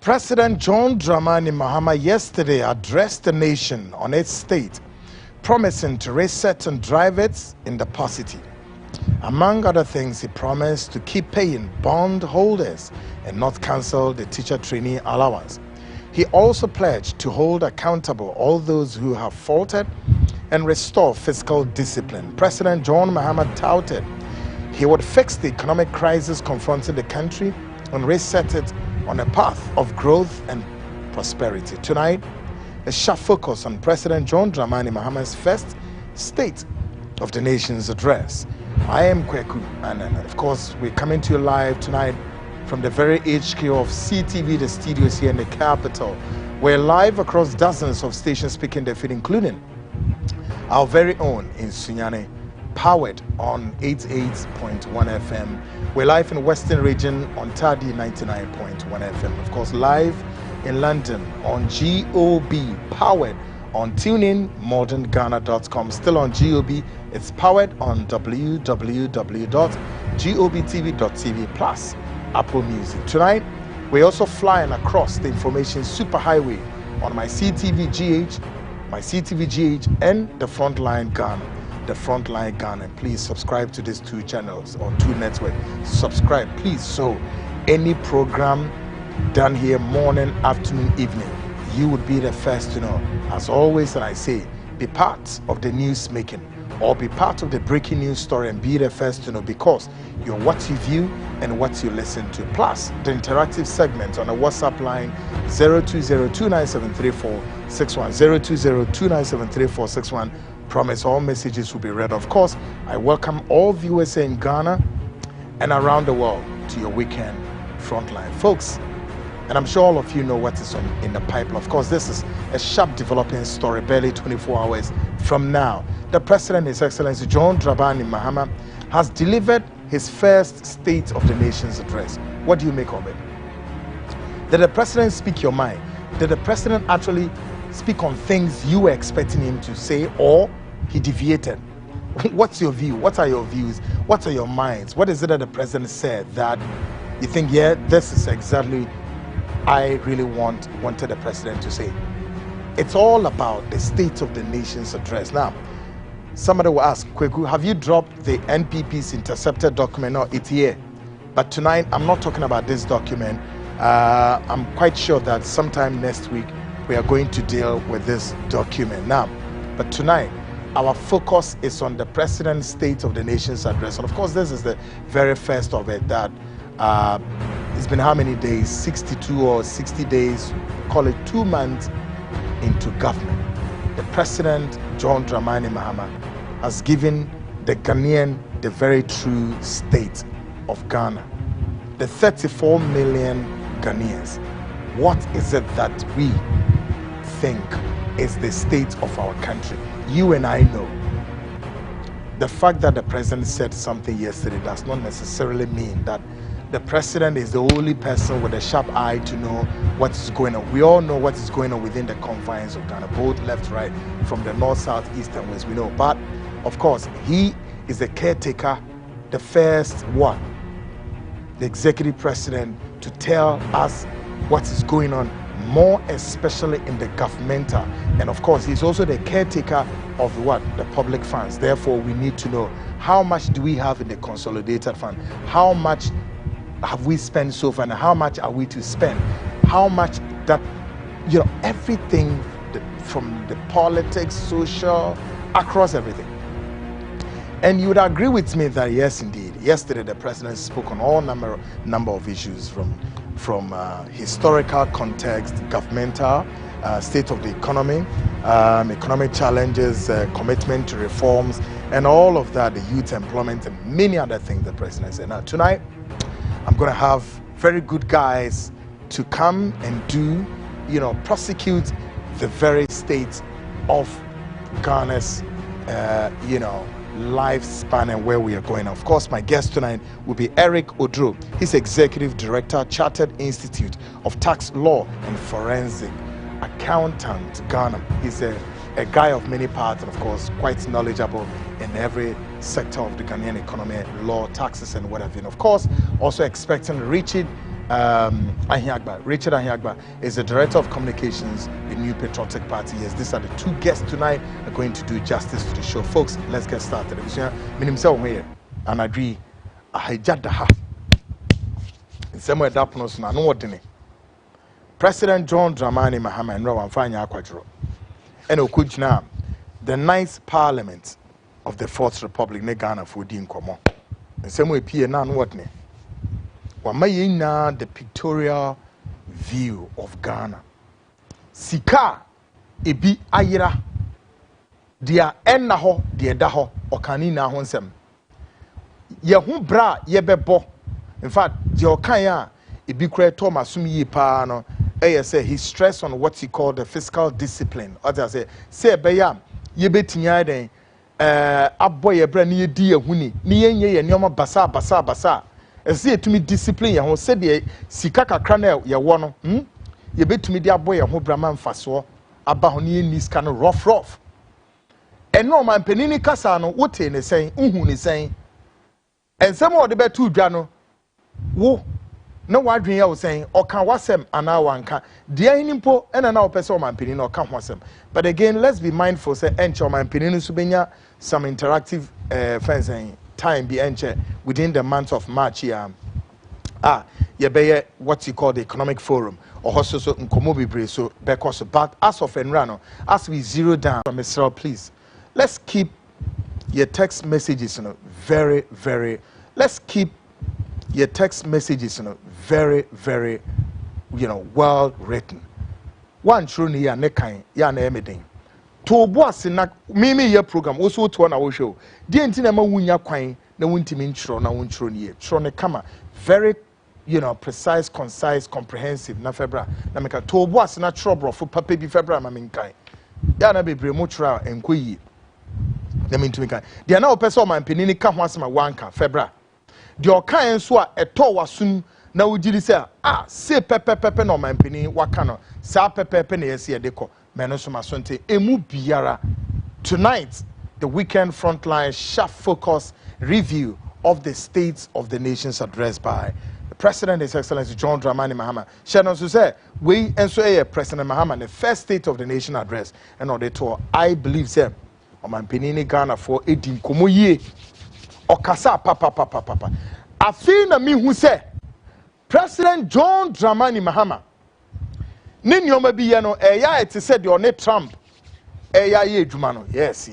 President John Dramani Mahama yesterday addressed the nation on its state, promising to reset and drive it in the positive. Among other things, he promised to keep paying bond holders and not cancel the teacher trainee allowance. He also pledged to hold accountable all those who have faltered and restore fiscal discipline. President John Mahama touted he would fix the economic crisis confronting the country and reset it on a path of growth and prosperity. Tonight, a sharp focus on President John Dramani Mahama's first State of the Nation's address. I am Kweku, and of course, we're coming to you live tonight from the very HQ of CTV, the studios here in the capital. We're live across dozens of stations speaking their feed, including our very own in Sunyani, powered on 88.1 FM. We're live in Western Region on Tadi 99.1 FM. Of course, live in London on GOB, powered on TuneIn, modernghana.com. Still on GOB, it's powered on www.gobtv.tv plus Apple Music. Tonight, we're also flying across the information superhighway on my CTV GH, and the Frontline Ghana. The Frontline Ghana. Please subscribe to these two channels or two networks. Subscribe, please, so any program done here morning, afternoon, evening, you would be the first to know. As always, and I say, be part of the news making or be part of the breaking news story and be the first to know, because you're what you view and what you listen to. Plus, the interactive segment on a WhatsApp line 02029734610 02029734661. Promise all messages will be read. Of course, I welcome all viewers in Ghana and around the world to your weekend Frontline. Folks, and I'm sure all of you know what is in the pipeline. Of course, this is a sharp developing story, barely 24 hours from now. The President, His Excellency John Dramani Mahama, has delivered his first State of the Nation's address. What do you make of it? Did the President speak your mind? Did the President actually speak on things you were expecting him to say, or he deviated? What's your view? What are your views? What are your minds? What is it that the President said that you think, yeah, this is exactly I really wanted the President to say? It's all about the State of the Nation's address. Now, somebody will ask, Kweku, have you dropped the NPP's intercepted document? No, it's here. But tonight, I'm not talking about this document. I'm quite sure that sometime next week, we are going to deal with this document now. But tonight, our focus is on the President's State of the Nation's address. And of course, this is the very first of it that it's been how many days? 62 or 60 days, call it 2 months into government. The President, John Dramani Mahama, has given the Ghanaian the very true state of Ghana. The 34 million Ghanaians. What is it that we think is the state of our country? You and I know. The fact that the President said something yesterday does not necessarily mean that the President is the only person with a sharp eye to know what is going on. We all know what is going on within the confines of Ghana, both left, right, from the north, south, east, and west. We know. But of course, he is the caretaker, the first one, the executive president, to tell us what is going on, more especially in the governmental. And of course, he's also the caretaker of the public funds. Therefore, we need to know how much do we have in the consolidated fund, how much have we spent so far, and how much are we to spend, how much that, everything from the politics, social, across everything. And you would agree with me that yes, indeed, yesterday the President spoke on all number of issues from historical context, governmental, state of the economy, economic challenges, commitment to reforms, and all of that, the youth employment, and many other things the President said. Now, tonight, I'm going to have very good guys to come and prosecute the very state of Ghana's, lifespan and where we are going. Of course, my guest tonight will be Eric Odro. He's Executive Director, Chartered Institute of Tax Law and Forensic Accountant, Ghana. He's a guy of many parts and, of course, quite knowledgeable in every sector of the Ghanaian economy, law, taxes, and whatever. And of course, also expecting Richard Ahiagba. Richard Ahiagba is the Director of Communications, the New Patriotic Party. Yes, these are the two guests tonight are going to do justice to the show. Folks, let's get started. Here, and I agree. I had in somewhere that person, I know what in President John Dramani Mahama and Rawan Fanya Aquadro. And Okujna, the ninth Parliament of the Fourth Republic, ne Ghana for Din Komo. And some way, P. and what ne? Wamayina, the pictorial view of Ghana. Sika, ebi ayira, dia ennaho, dia daho, okani na honsem. Yehu bra yebebo. In fact, the okanya, ebi kre Thomas sumi pa no. Say he stressed on what he called the fiscal discipline. Others say beya yebetinya den aboy ebra ni yedi ehuni ni yenye ye nyoma basa. Ese etumi discipline ye ho se de sika kakra na ye wo no ye betumi de aboy ye ho brama mfaso aba ho ne ni sika no rough eno man panini kasa no wote ne sen uhu ne sen ensem o de betu dwa no wo na wadwen ya wo sen oka wasem ana wanka de ahinimpo ena na opese o man panini oka ho asem. But again, let's be mindful say encho man panini so benya some interactive fencing time be enche within the month of March here. You be what you call the economic forum or also so nkomo bebre so because but as of enrano as we zero down from Mr. please let's keep your text messages very let's keep your text messages very well written. One true ni ya ne kan ya na emedin to boss na mimi ye program also to na wo show die ntina ma wunya kwan na wuntimi nchro na wonchro ni ye tro ne kama very precise, concise, comprehensive na febra na meka to boss na trouble for papa bi febra ma menkan ya na bebre mo tra enkoyi na mentumi kan dia na opese o man panini ka ho asema wanka febra dia o kan so a eto wasum na wugiri se pepe no man panini waka no sa pepe na yesi edeko Menosoma Emu Biara. Tonight, the weekend Frontline sharp focus review of the states of the nations addressed by the President, His Excellency John Dramani Mahama. Shannon say we and so President Mahama the first state of the nation address and on the tour. I believe say Oman Penini Ghana for 18 Komoye Okasa papa. I feel na me who say President John Dramani Mahama. Nin yoma bi ye no eya it said your ne Trump eya ye adwuma no yes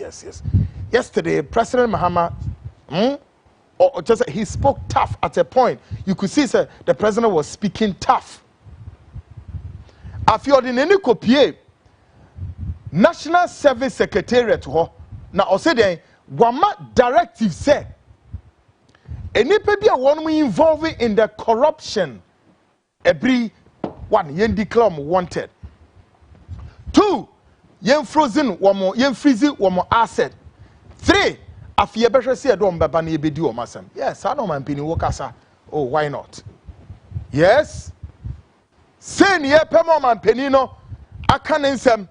yesterday President Mahama or just he spoke tough at a point you could see sir, the president was speaking tough afio de neni kopie National Service Secretariat ho na o say den wama directive say enipa bi a won involved in the corruption every one, yen declare wanted. 2, yen frozen one yen freeze one more asset. 3, afie behwe se do mbaba na ebedi o masam. Yes, I know man pini wokasa. Oh, why not? Yes. Say ni epemo man pini no aka nsem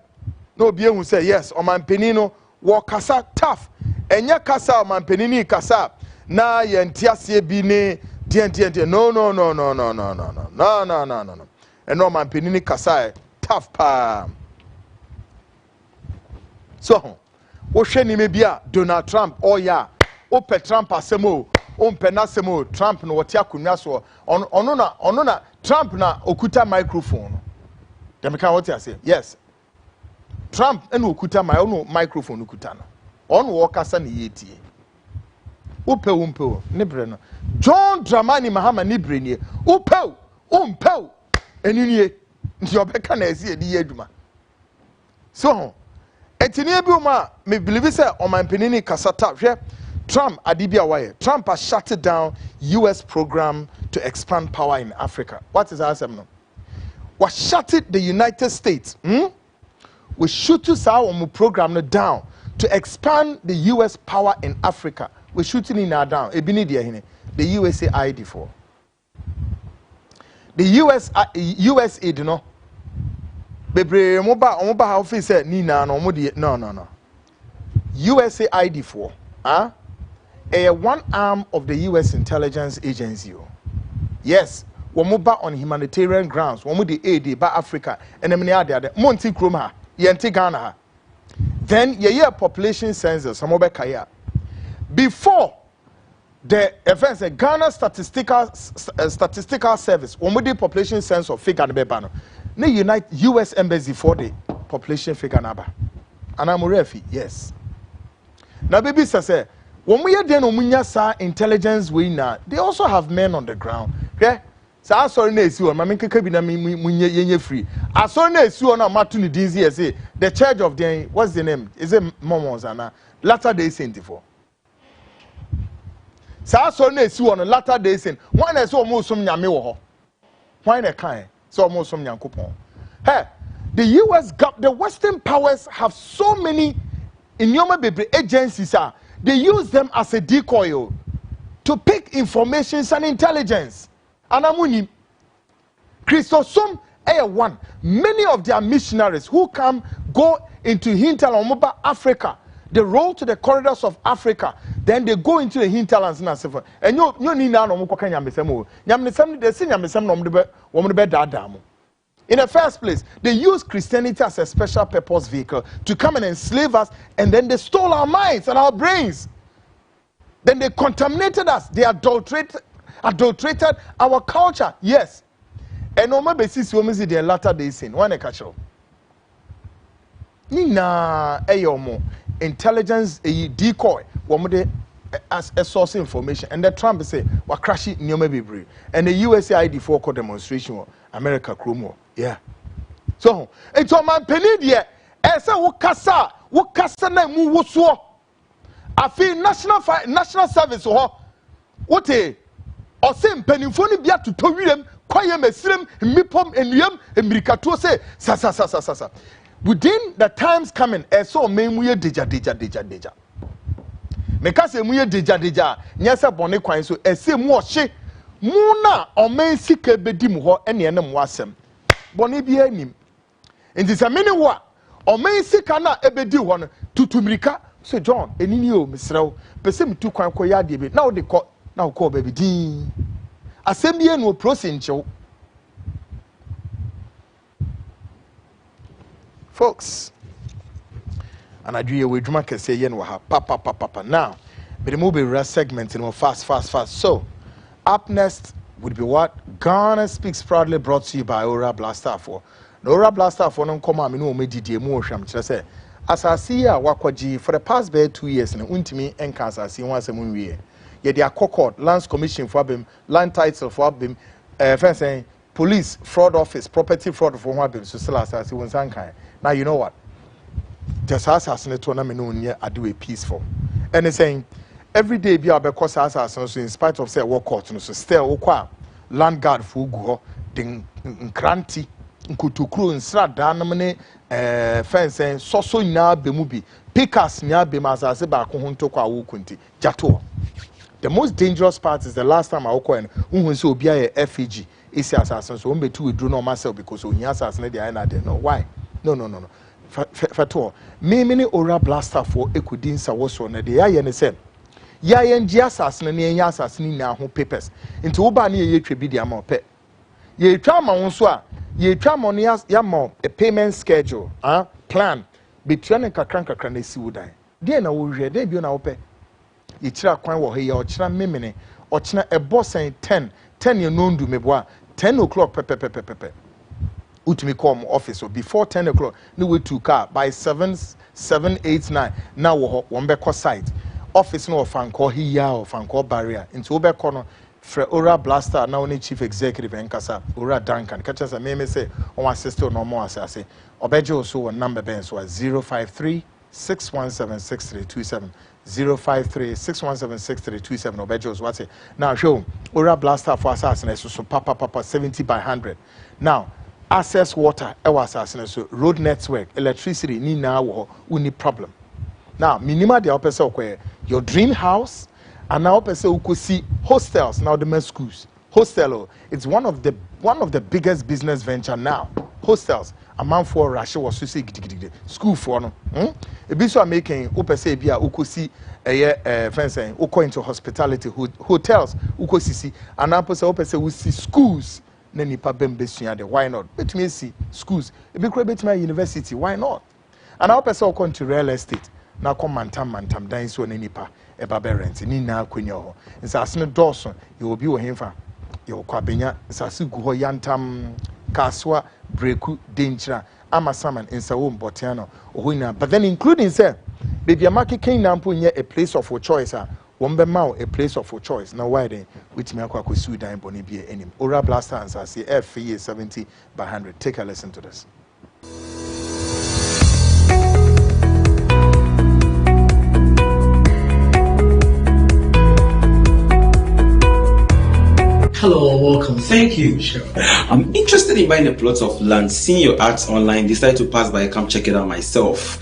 na obi ehun say yes, o man pini no wokasa tough. Enye kasa o man pini ni kasa na yen tiase bi ne tie no. And no man penini kasai tough pa. So, o sheni mebia Donald Trump oh ya o pe Trump asemo o mpena asemo Trump no wotia kunwa so ono na Trump na okuta microphone. Dem kan what say? Yes. Trump and okuta microphone okuta no. On wo kasa na yetie. Upe ne bre no. John Dramani Mahama ni bre nie. Upe enunye nti obeka na esi edi aduma so etini bi uma me believe say oman penini kasata hwe Trump adibia waye Trump has shut down US program to expand power in Africa. What is our no was shut the United States we shoot to our program down to expand the US power in Africa. We shooting in our down ebini dia hine the USA ID for the USA do no bebre moba office say ni na no mo de no USA ID for one arm of the US intelligence agency. Yes, Womuba on humanitarian grounds, Womudi aid ba Africa, and the Monty Kruma, Yenti Ghana. Then ye population census, Samobe Kaya. Before the events, the Ghana Statistical Service, Womudi population census of figure bebano. Ne unite US Embassy for the population figure naba. And I'm refi, yes. Now baby say, when we are then omunya intelligence we na, they also have men on the ground. Okay? So sorry na esi on mama nkeka bi na munye free. Asori na esi on na matu ni dinzi say the church of the what's the name? Is it Mormons ana Latter Day Saint for? So asori na esi on Latter Day Saint. Why na so omo som nyame wo ho? Why na kan? So omo som nyankopon. Hey, the Western powers have so many agencies they use them as a decoy to pick information and intelligence. And amuni Christosum one. Many of their missionaries who go into hinterland Africa, they roll to the corridors of Africa, then they go into the hinterlands and so forth. And you need now no in the first place, they used Christianity as a special purpose vehicle to come and enslave us, and then they stole our minds and our brains. Then they contaminated us. They adulterated our culture. Yes. And on my basis, we see the Latter Day Saint. One catch up. Nina ayomo intelligence a decoy. One as a source of information. And the Trump say, "Wa crash it nyoma bebre." And the USAID for demonstration. America Chromo. Yeah. So, it's on my penny dear. Esa wukasa na mu wuso. Afi national service ho. Wote osem penifo ni bia tutowirem kwaye mesrem mipom enuyam emirikato say sa. Within the times coming, eso memuye deja. Mekase muye deja. Nyasa bone kwan so ese mu ohye. Muna omen sika bedim ho ene ene mo asem boni bi anim enti se mene wo a omen sika na ebedi ho no tutumrika so John enini o misrew pese mtu kwan ko ya de be na wo de ko na wo ko ba bi din asem bi enu process nchew folks and adwie we dwuma kese ye no ha papa now but the movie segment in fast so up next would be what Ghana Speaks proudly brought to you by Ora Blaster 4. The Ora Blaster 4 no come am no medidi mu hwam kire say asase a wakwaji for the past 2 years na untimi enka asase wan asem nwie ye dia court lands commission for abem land title for abem fence police fraud office property fraud for abem so sell asase won sankan. Now you know what, just asase ne to na me no nye ade peaceful and they saying every day be because as in spite of say work court no so still okwa land guard for gu ho den nkranti nkutukuru nsrada na me fence so nya bemu bi pickers nya be masase ba ko ho ntokwa wo kunti jato. The most dangerous part is the last time I woko en hu say obi aye FEG isi asase so on betu withdraw no myself because on asase na dey na dey no why no fato me many Ora Blaster for ekudin sa wo so na dey aye ne say ya yenji asase na enya asase ni na ho papers nti wo ba na ye twa bi dia ma ope ye twa ma won so a ye twa mo no ya ma a payment schedule plan between kakran na si wodan de na wo hwe de bi na wo pe ye kira kwan wo he ye o kira memene o kira ebo sen 10 ye no ndu mebo a 10 o'clock pepe utimi come office so before 10 o'clock no we to car by 7 8 9 now wo won be ko site office no fanko hiya or fanko barrier into obeko no for Ora Blaster now only chief executive enkasa Ora Duncan catch us me say on assist no more asase obejo so one number ben so 053 6176327 053 6176327 obejo what say now show Ora Blaster for assassin so papa 70 by 100 now access water e was assassin so road network electricity ni na wo uni problem. Now, minima de opese okwe your dream house and now opese ukosi hostels now the men schools. Hostel it's one of the biggest business venture now. hostels a man for Russia was so say gidigidi school for no ebi so making open say bia ukosi fencing uko into hospitality hotels ukosisi and now say open say we see schools na nipa bembesua de why not betumi see schools ebi kro betumi university why not and now open say uko into real estate na come mantam dan so na nipa e ba rent ni na akwanya ho nsa asene dawson you will be wo hemfa you kwabenya nsa se gu ho yantam kaswa breku denchira ama saman nsa wo mbotiano ohoina but then including say baby amake ken na mpo nye a place of your choice wombe ma a place of your choice now why then which me akwa kosu dan boni bia enim ora blaster answer say FA 70 by 100 take a listen to this. Hello, welcome. Thank you. Sure. I'm interested in buying a plot of land. Seeing your ads online, decided to pass by and come check it out myself.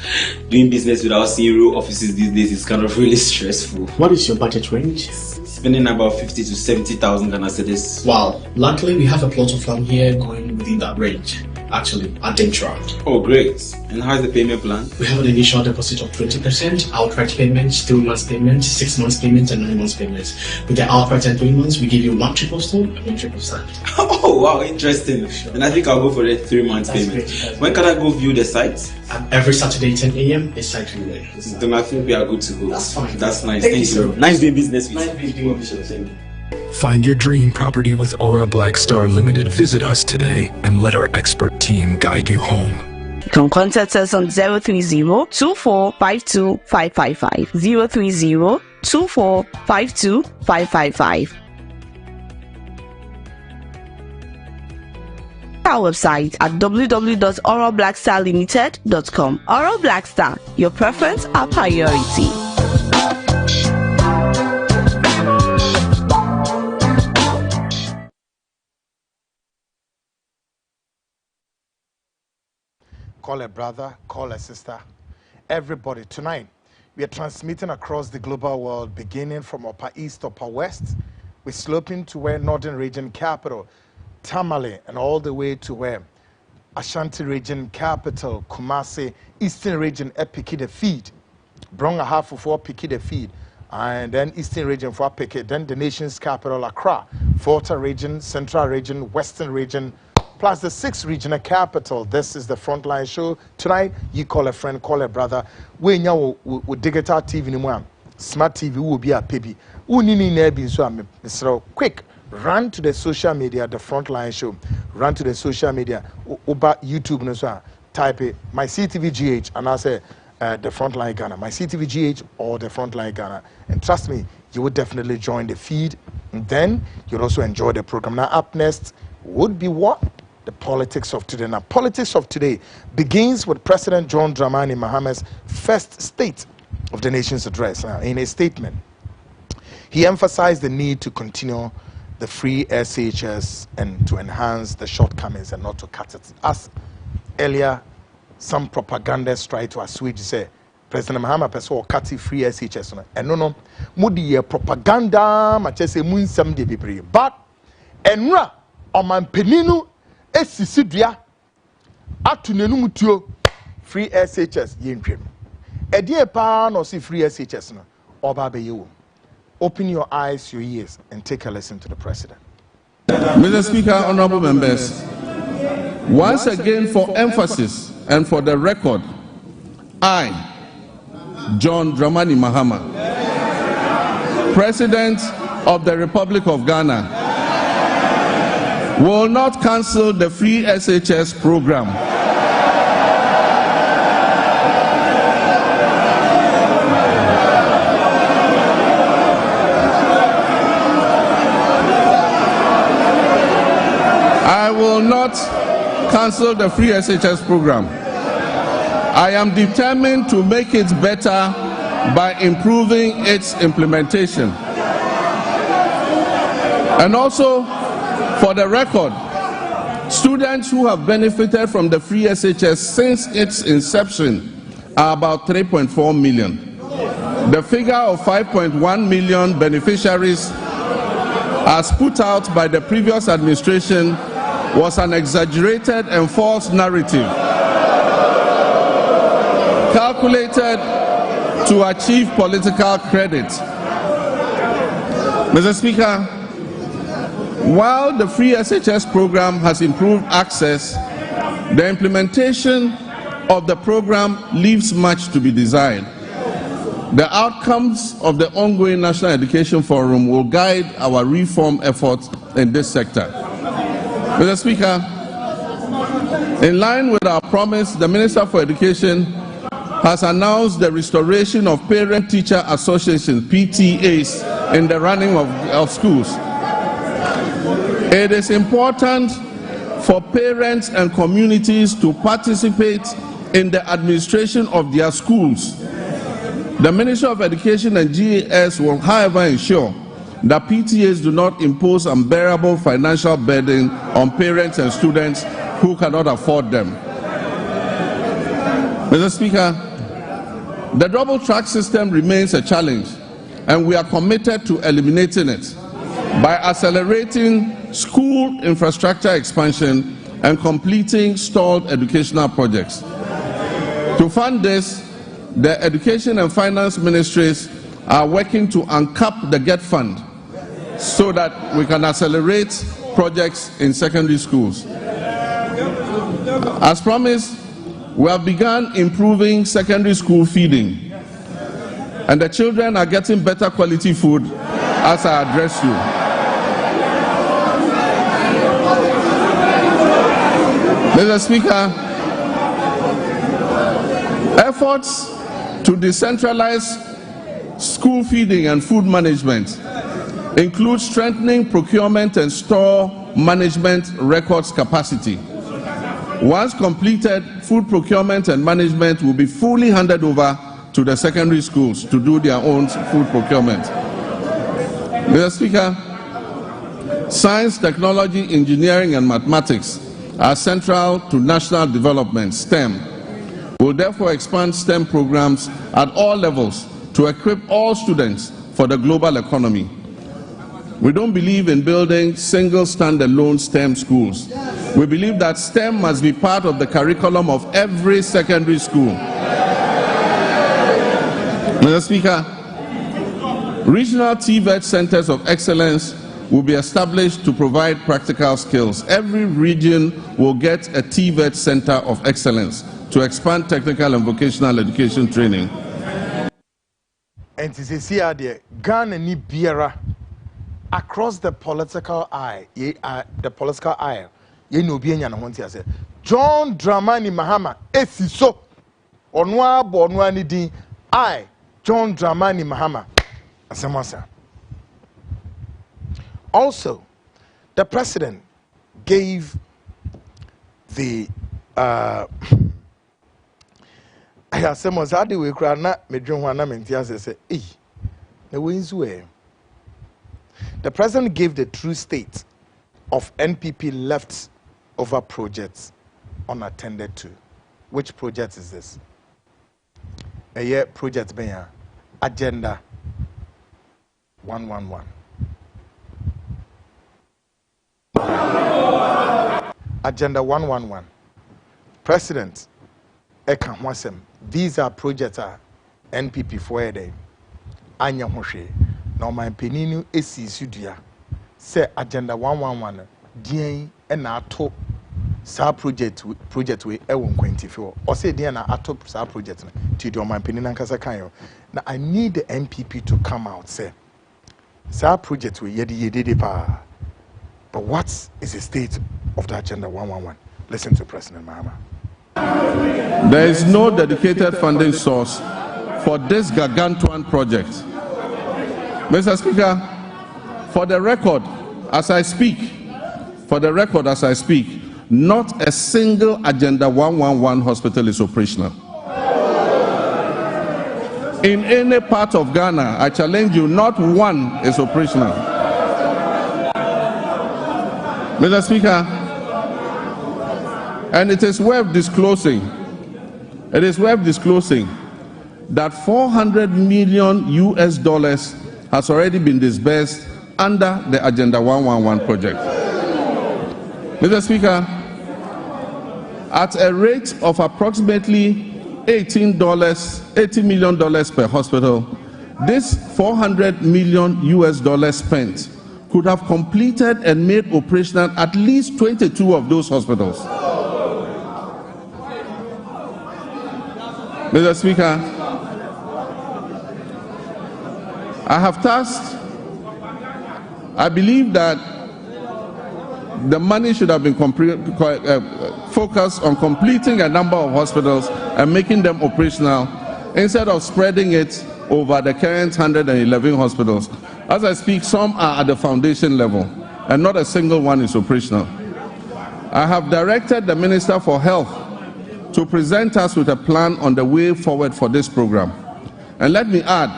Doing business without seeing real offices these days is kind of really stressful. What is your budget range? Spending about 50 to 70,000 Ghana cedis. Wow. Luckily, we have a plot of land here going within that range. Actually, at Dentra. Oh, great. And how is the payment plan? We have an initial deposit of 20%, outright payments, 3 months payment, 6 months payment, and 9 months payments. With the outright and 3 months, we give you 1 triple stone and 1 triple sand. Oh, wow, interesting. Sure. And I think I'll go for the 3 months payment. When can I go view the site? Every Saturday, 10 a.m. is site viewing. Then I think we are good to go. That's fine. That's nice. Thank you. Nice doing business with you. Nice doing business with you. Find your dream property with Aura Blackstar Limited. Visit us today and let our expert team guide you home. You can contact us on 030-2452-555, 030-2452-555. Our website at www.aurablackstarlimited.com. Aura Blackstar, your preference, our priority. Call a brother, call a sister, everybody. Tonight, we are transmitting across the global world, beginning from Upper East, Upper West. We're sloping to where Northern Region capital, Tamale, and all the way to where Ashanti Region capital, Kumasi, Eastern Region, Epiki the feed, Bronga half of 4 Piki the feed, and then Eastern Region for Piki, then the nation's capital, Accra, Volta Region, Central Region, Western Region, plus the 6th regional capital. This is the Frontline show. Tonight, you call a friend, call a brother. We now with digital TV anymore. Smart TV will be a baby. So quick, run to the social media, the Frontline show. Run to the social media, over YouTube, type it, my CTVGH, and I say the Frontline Ghana, my CTVGH or the Frontline Ghana. And trust me, you would definitely join the feed. And then you'll also enjoy the program. Now, up next would be what? The politics of today. Now, politics of today begins with President John Dramani Mahama's first State of the Nation's address. Now, in a statement, he emphasized the need to continue the free SHS and to enhance the shortcomings and not to cut it. As earlier, some propagandists try to assuage, say, President Mahama person cut free SHS. And no, mudi propaganda, machese munsam de bibri. But enra oman peninu esisidua atunenu mutuo free SHS yentwem. Edie pa no see free SHS no oba be yewo. Open your eyes, your ears, and take a listen to the president. Mr. Speaker, honorable members, once again for emphasis and for the record, I, John Dramani Mahama, President of the Republic of Ghana, will not cancel the free SHS program. I will not cancel the free SHS program. I am determined to make it better by improving its implementation. And also, for the record, students who have benefited from the free SHS since its inception are about 3.4 million. The figure of 5.1 million beneficiaries, as put out by the previous administration, was an exaggerated and false narrative calculated to achieve political credit. Mr. Speaker, while the free SHS program has improved access, the implementation of the program leaves much to be desired. The outcomes of the ongoing National Education Forum will guide our reform efforts in this sector. Mr. Speaker, in line with our promise, the Minister for Education has announced the restoration of Parent-Teacher Associations, PTAs, in the running of schools. It is important for parents and communities to participate in the administration of their schools. The Ministry of Education and GAS will, however, ensure that PTAs do not impose unbearable financial burden on parents and students who cannot afford them. Mr. Speaker, the double track system remains a challenge, and we are committed to eliminating it by accelerating school infrastructure expansion and completing stalled educational projects. To fund this, the Education and Finance Ministries are working to uncap the GET fund so that we can accelerate projects in secondary schools. As promised, we have begun improving secondary school feeding, and the children are getting better quality food as I address you. Mr. Speaker, efforts to decentralize school feeding and food management include strengthening procurement and store management records capacity. Once completed, food procurement and management will be fully handed over to the secondary schools to do their own food procurement. Mr. Speaker, science, technology, engineering, and mathematics are central to national development, STEM. We'll therefore expand STEM programs at all levels to equip all students for the global economy. We don't believe in building single standalone STEM schools. We believe that STEM must be part of the curriculum of every secondary school. Mr. Speaker, regional TVET centers of excellence will be established to provide practical skills. Every region will get a TVET center of excellence to expand technical and vocational education training. And to see Ghana ni biara across the political aisle, ye no bi enya na ho ntia se John Dramani Mahama esiso onwa bo onwa ni din John Dramani Mahama asemasa. Also, the president gave the I have some of that we cry not medrum one mentia say the wins way. The president gave the true state of NPP left over projects unattended to. Which project is this? A year project being Agenda 111. Agenda 111. President Eka Hwasem. These are projects NPP for a day. Anya Hoshe. Now my peninu esi sudia. Say Agenda 111. Dien ena ato sa project we ewon kwentifi. Or say dien na ato sa project na. Ti do my peninu nkasa kanyo. Now I need the NPP to come out say sa project we yedi pa. But what is the state of the Agenda 111? Listen to President Mahama. There is no dedicated funding source for this gargantuan project. Mr. Speaker, for the record, as I speak, not a single Agenda 111 hospital is operational. In any part of Ghana, I challenge you, not one is operational. Mr. Speaker, and it is worth disclosing that $400 million has already been disbursed under the Agenda 111 project. Mr. Speaker, at a rate of approximately $80 million per hospital, this $400 million spent could have completed and made operational at least 22 of those hospitals. Mr. Speaker, I have tasked, I believe that the money should have been focused on completing a number of hospitals and making them operational instead of spreading it over the current 111 hospitals. As I speak, some are at the foundation level and not a single one is operational. I have directed the Minister for Health to present us with a plan on the way forward for this program. And let me add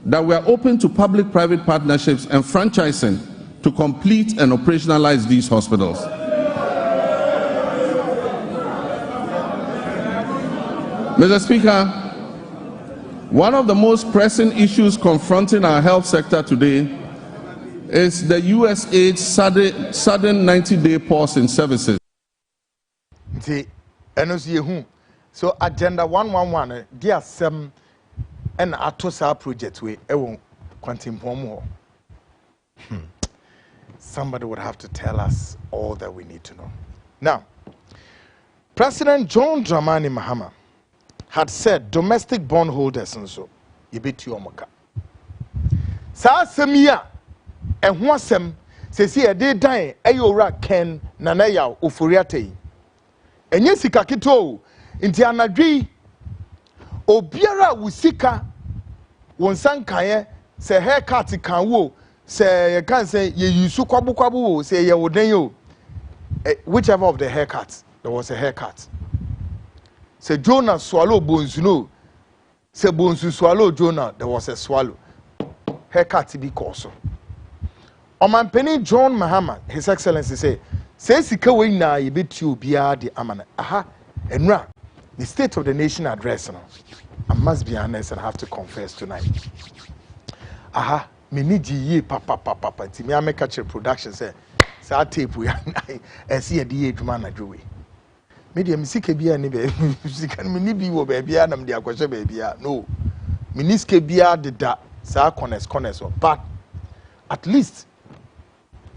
that we are open to public-private partnerships and franchising to complete and operationalize these hospitals. Mr. Speaker, one of the most pressing issues confronting our health sector today is the USAID's sudden 90-day pause in services. So Agenda 111, there are some and Atosa project we quantum. Somebody would have to tell us all that we need to know. Now, President John Dramani Mahama had said domestic bondholders and so yibeti omoka. Sa semia ehwo asem sesi e de dan eyora ken nanaya oforiate. Enye sika kito nti anadwi obiara wusika wonsan kaye se haircut kan wo se ye kan say ye yusu kwabu say ye woden yo whichever of the haircuts there was a haircut. Say Jonah swallow bones, no. Say bones swallow Jonah, there was a swallow. Haircut be course. Oman Penny John Mahama, His Excellency say sika we na yebet you bia the amana. Aha, enra. The State of the Nation address now. I must be honest and have to confess tonight. Aha, me need ye papa. Ti me make catch production say tape we and see a DH man adwe. Media misike bia ni be misika ni bi wo ba bia na me akwache ba bia no miniske bia de da sa corners but at least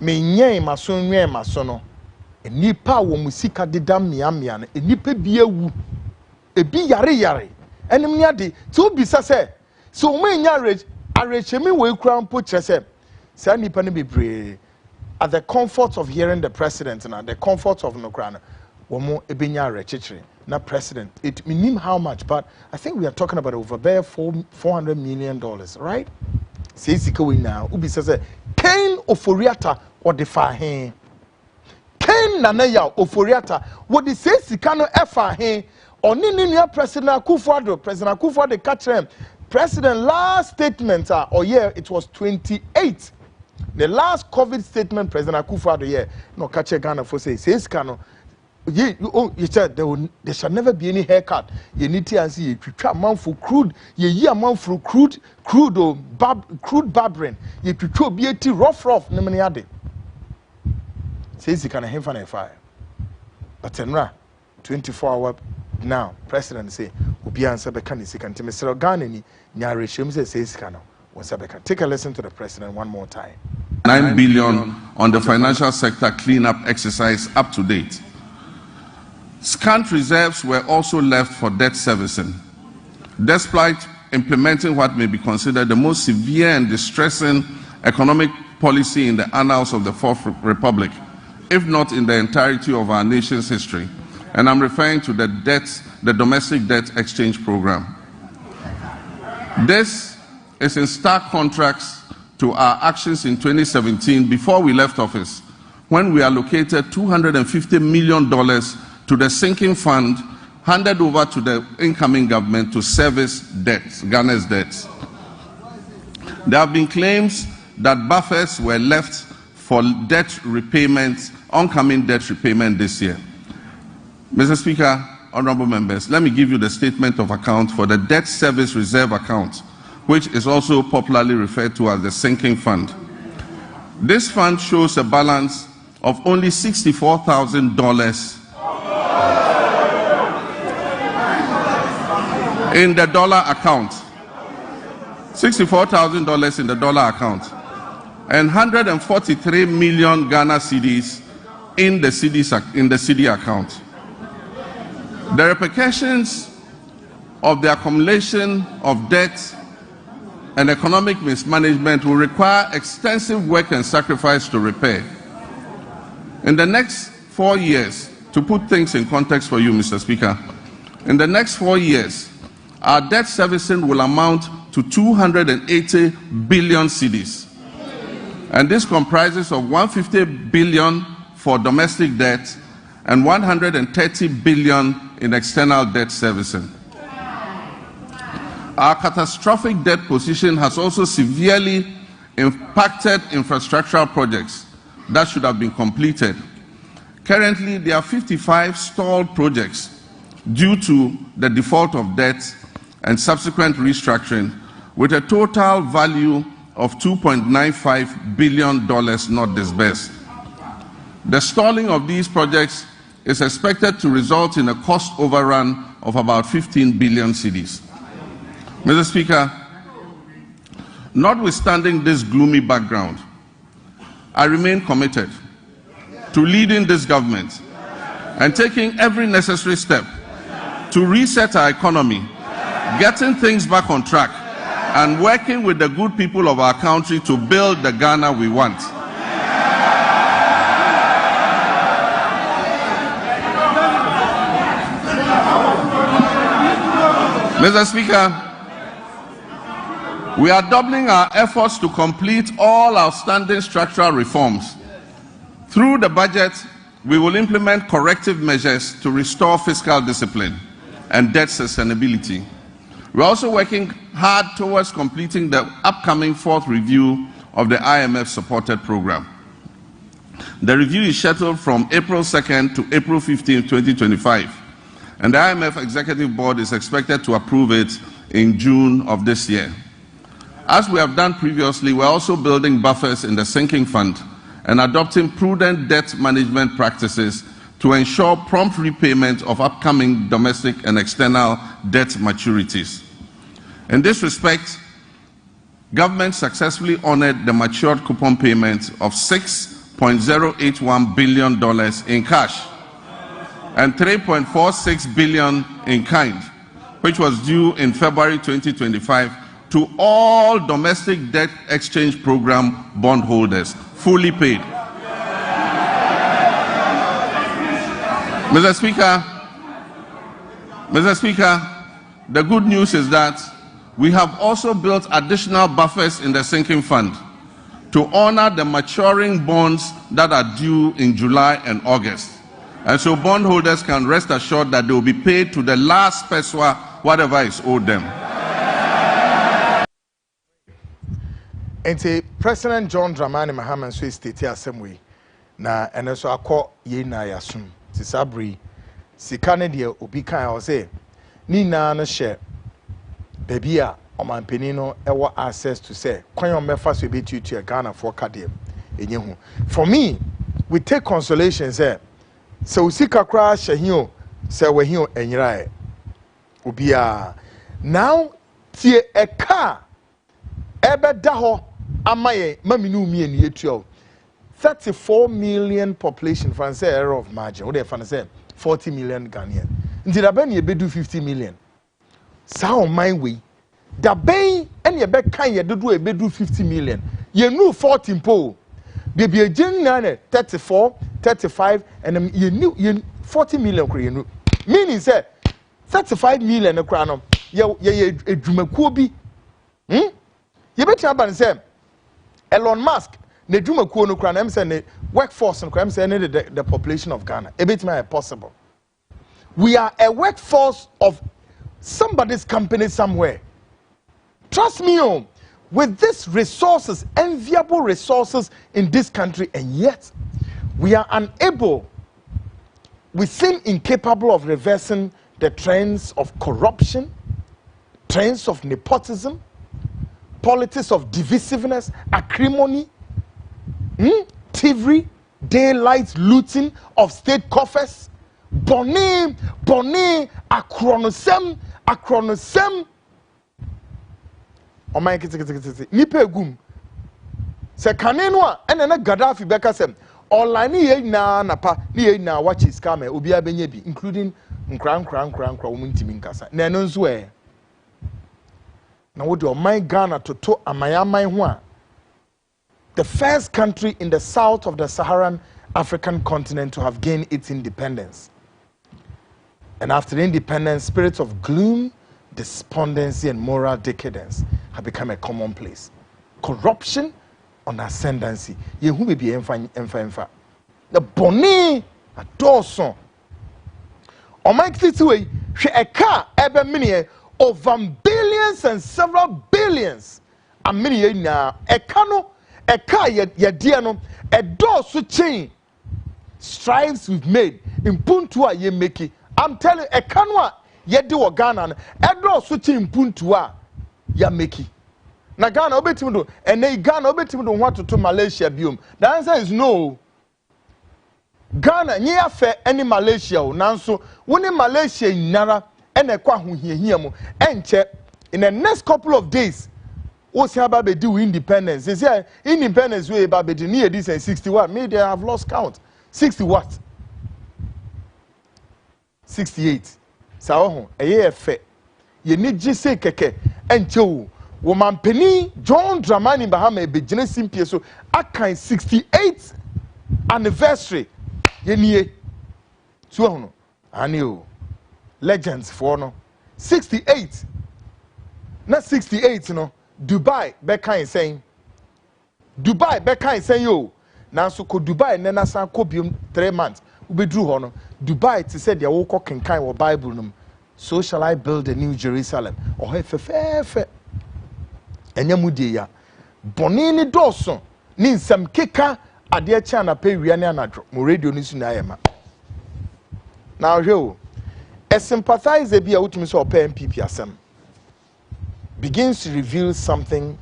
me nyen maso nwen maso no enipa wo musika de da mia no enipa bia wu ebi yare enim ni ade ti obi say so mo nya arechemi we kura mpo kire say nipa no bebre at the comfort of hearing the president and the comfort of nokrana womo ebenya rechichiri na president it mean how much but I think we are talking about over there $400 million, right? Say sika we now ubi say Ken Oforiata or the fahen Ken nanaya Oforiata what the say sika no efahen oni nua President Akufo-Addo catch him president last statement or year it was 28 the last COVID statement President Akufo-Addo no catch Ghana for say sika no you said there shall never be any haircut. You need to see you try amount for crude, you amount for crude or crude barbering. You try be a rough, no money ade. Says you can have a fire. But Tenra, 24-hour now, President say, Ubi answer Bekani, can tell Mr. Ganani, Nyari Shimse says Kano. Take a listen to the President one more time. 9 billion on the financial sector cleanup exercise up to date. Scant reserves were also left for debt servicing, despite implementing what may be considered the most severe and distressing economic policy in the annals of the Fourth Republic, if not in the entirety of our nation's history. And I'm referring to the domestic debt exchange program. This is in stark contrast to our actions in 2017 before we left office, when we allocated $250 million to the sinking fund handed over to the incoming government to service debts, Ghana's debts. There have been claims that buffers were left for debt repayment, oncoming debt repayment this year. Mr. Speaker, honorable members, let me give you the statement of account for the debt service reserve account, which is also popularly referred to as the sinking fund. This fund shows a balance of only $64,000 in the dollar account. $64,000 in the dollar account. And 143 million Ghana cedis in the CD account. The repercussions of the accumulation of debt and economic mismanagement will require extensive work and sacrifice to repair. In the next 4 years, to put things in context for you, Mr. Speaker, in the next 4 years, our debt servicing will amount to 280 billion cedis. And this comprises of 150 billion for domestic debt and 130 billion in external debt servicing. Our catastrophic debt position has also severely impacted infrastructural projects that should have been completed. Currently, there are 55 stalled projects due to the default of debt and subsequent restructuring, with a total value of $2.95 billion not disbursed. The stalling of these projects is expected to result in a cost overrun of about 15 billion cedis. Mr. Speaker, notwithstanding this gloomy background, I remain committed to leading this government and taking every necessary step to reset our economy, getting things back on track, and working with the good people of our country to build the Ghana we want. Mr. Speaker, we are doubling our efforts to complete all outstanding structural reforms. Through the budget, we will implement corrective measures to restore fiscal discipline and debt sustainability. We're also working hard towards completing the upcoming 4th review of the IMF-supported program. The review is scheduled from April 2nd to April 15, 2025, and the IMF Executive Board is expected to approve it in June of this year. As we have done previously, we're also building buffers in the sinking fund and adopting prudent debt management practices to ensure prompt repayment of upcoming domestic and external debt maturities. In this respect, government successfully honored the matured coupon payment of $6.081 billion in cash and $3.46 billion in kind, which was due in February 2025 to all domestic debt exchange program bondholders, fully paid. Mr. Speaker, the good news is that we have also built additional buffers in the sinking fund to honor the maturing bonds that are due in July and August. And so bondholders can rest assured that they will be paid to the last peswa, whatever is owed them. And President John Dramani Mahama so state assembly na ene so akọ ye na yasum ti sabri sika ne de obi kan o say ni na no hye baby a omanpeni no ewo access to say kwan o mefa so be tutu Ghana for kadem enye hu. For me, we take consolation say so sika kra hye hio say we hio enyira obi a now tie e car ebe da ho amaye maminu mienu yetuo 34 million population fan say error of margin. What they fan say 40 million Ghanaian. Nti da ben ye bedu 50 million. Sa on my way. Da ben en ye be kan ye dodo e bedu 50 million. Ye nu 14 po. Be be agin na 34, 35 and ye new ye 40 million kro ye nu. Meaning say 35 million kro no ye edwumakuo bi. Ye betia ban say Elon Musk ne dwumakuo no kra na em say ne workforce no kra em say ne the population of Ghana. E betima possible. We are a workforce of somebody's company somewhere. Trust me, with these resources, enviable resources in this country, and yet we are unable, we seem incapable of reversing the trends of corruption, trends of nepotism, politics of divisiveness, acrimony, thievery, daylight looting of state coffers, Bonnie, akronosem. O my kiti nipa gum. Se kanenu a ene na Gaddafi beka sem. Online ye na napa, ye na watch his camera, obi abenye bi, including nkran umintimi nkasa. Na eno nso e. Na wo de o my Ghana toto amayaman ho a. The first country in the south of the Saharan African continent to have gained its independence. And after independence, spirits of gloom, despondency, and moral decadence have become a commonplace. Corruption on ascendancy. Yehu baby emfa. The boni a doson. On my way, she a car ever many over billions and several billions. A many now a cano. A car ya diano, a door so chain strives we've made in puntua ye make. I'm telling you, a canwa ye do a Ghana, a door so chain puntua ya make. Na Ghana obetimudo, and they Ghana obetimudo want to Malaysia bium. The answer is no. Ghana near fair any Malaysia nanso when in Malaysia in Nara and a kwa here mo and check in the next couple of days. What's about they do independence? They say independence way about the near this and 61. Maybe they have lost count. 60 what? 68. So a year fair. You need just say keke and cho. Woman penny John Dramani Bahama be Genesis Pieso. I can 68th anniversary. Ye nie. So I knew legends for no 68. Not 68, no. Dubai bekan saying yo now so ko Dubai nena san ko biom 3 months we be drew hono Dubai ti said ya wo ko kenkan wo Bible num so shall I build a new Jerusalem or he fe enya mudie ya boni ni doso ni nsam keka ade cha na pe wia ne anadro mo radio ni su na ayema now here a sympathizer bi a wutumi so opa MPP asem begins to reveal something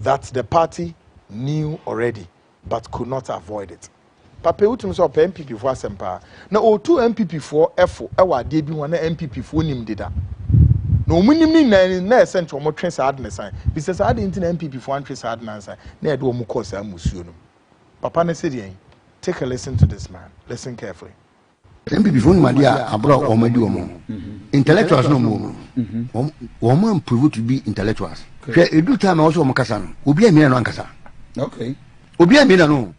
that the party knew already but could not avoid it. Papa utum so pa MPP for asempa. Na o two MPP for efo e wa de bi ho na MPP for nim dida. Na omunim ni na essential mo twen sa adne san. Bi se sa ade nti na MPP for antwe sa adne san. Na e de o mu course amusuo no. Papa na se de take a listen to this man. Listen carefully. MPP phone Madia abroad or Madi Omo. Intellectuals no more. Woman prove to be intellectuals. A do time also Macasan. Ubia Mina no Ankasa. Okay. Ubia Mina no.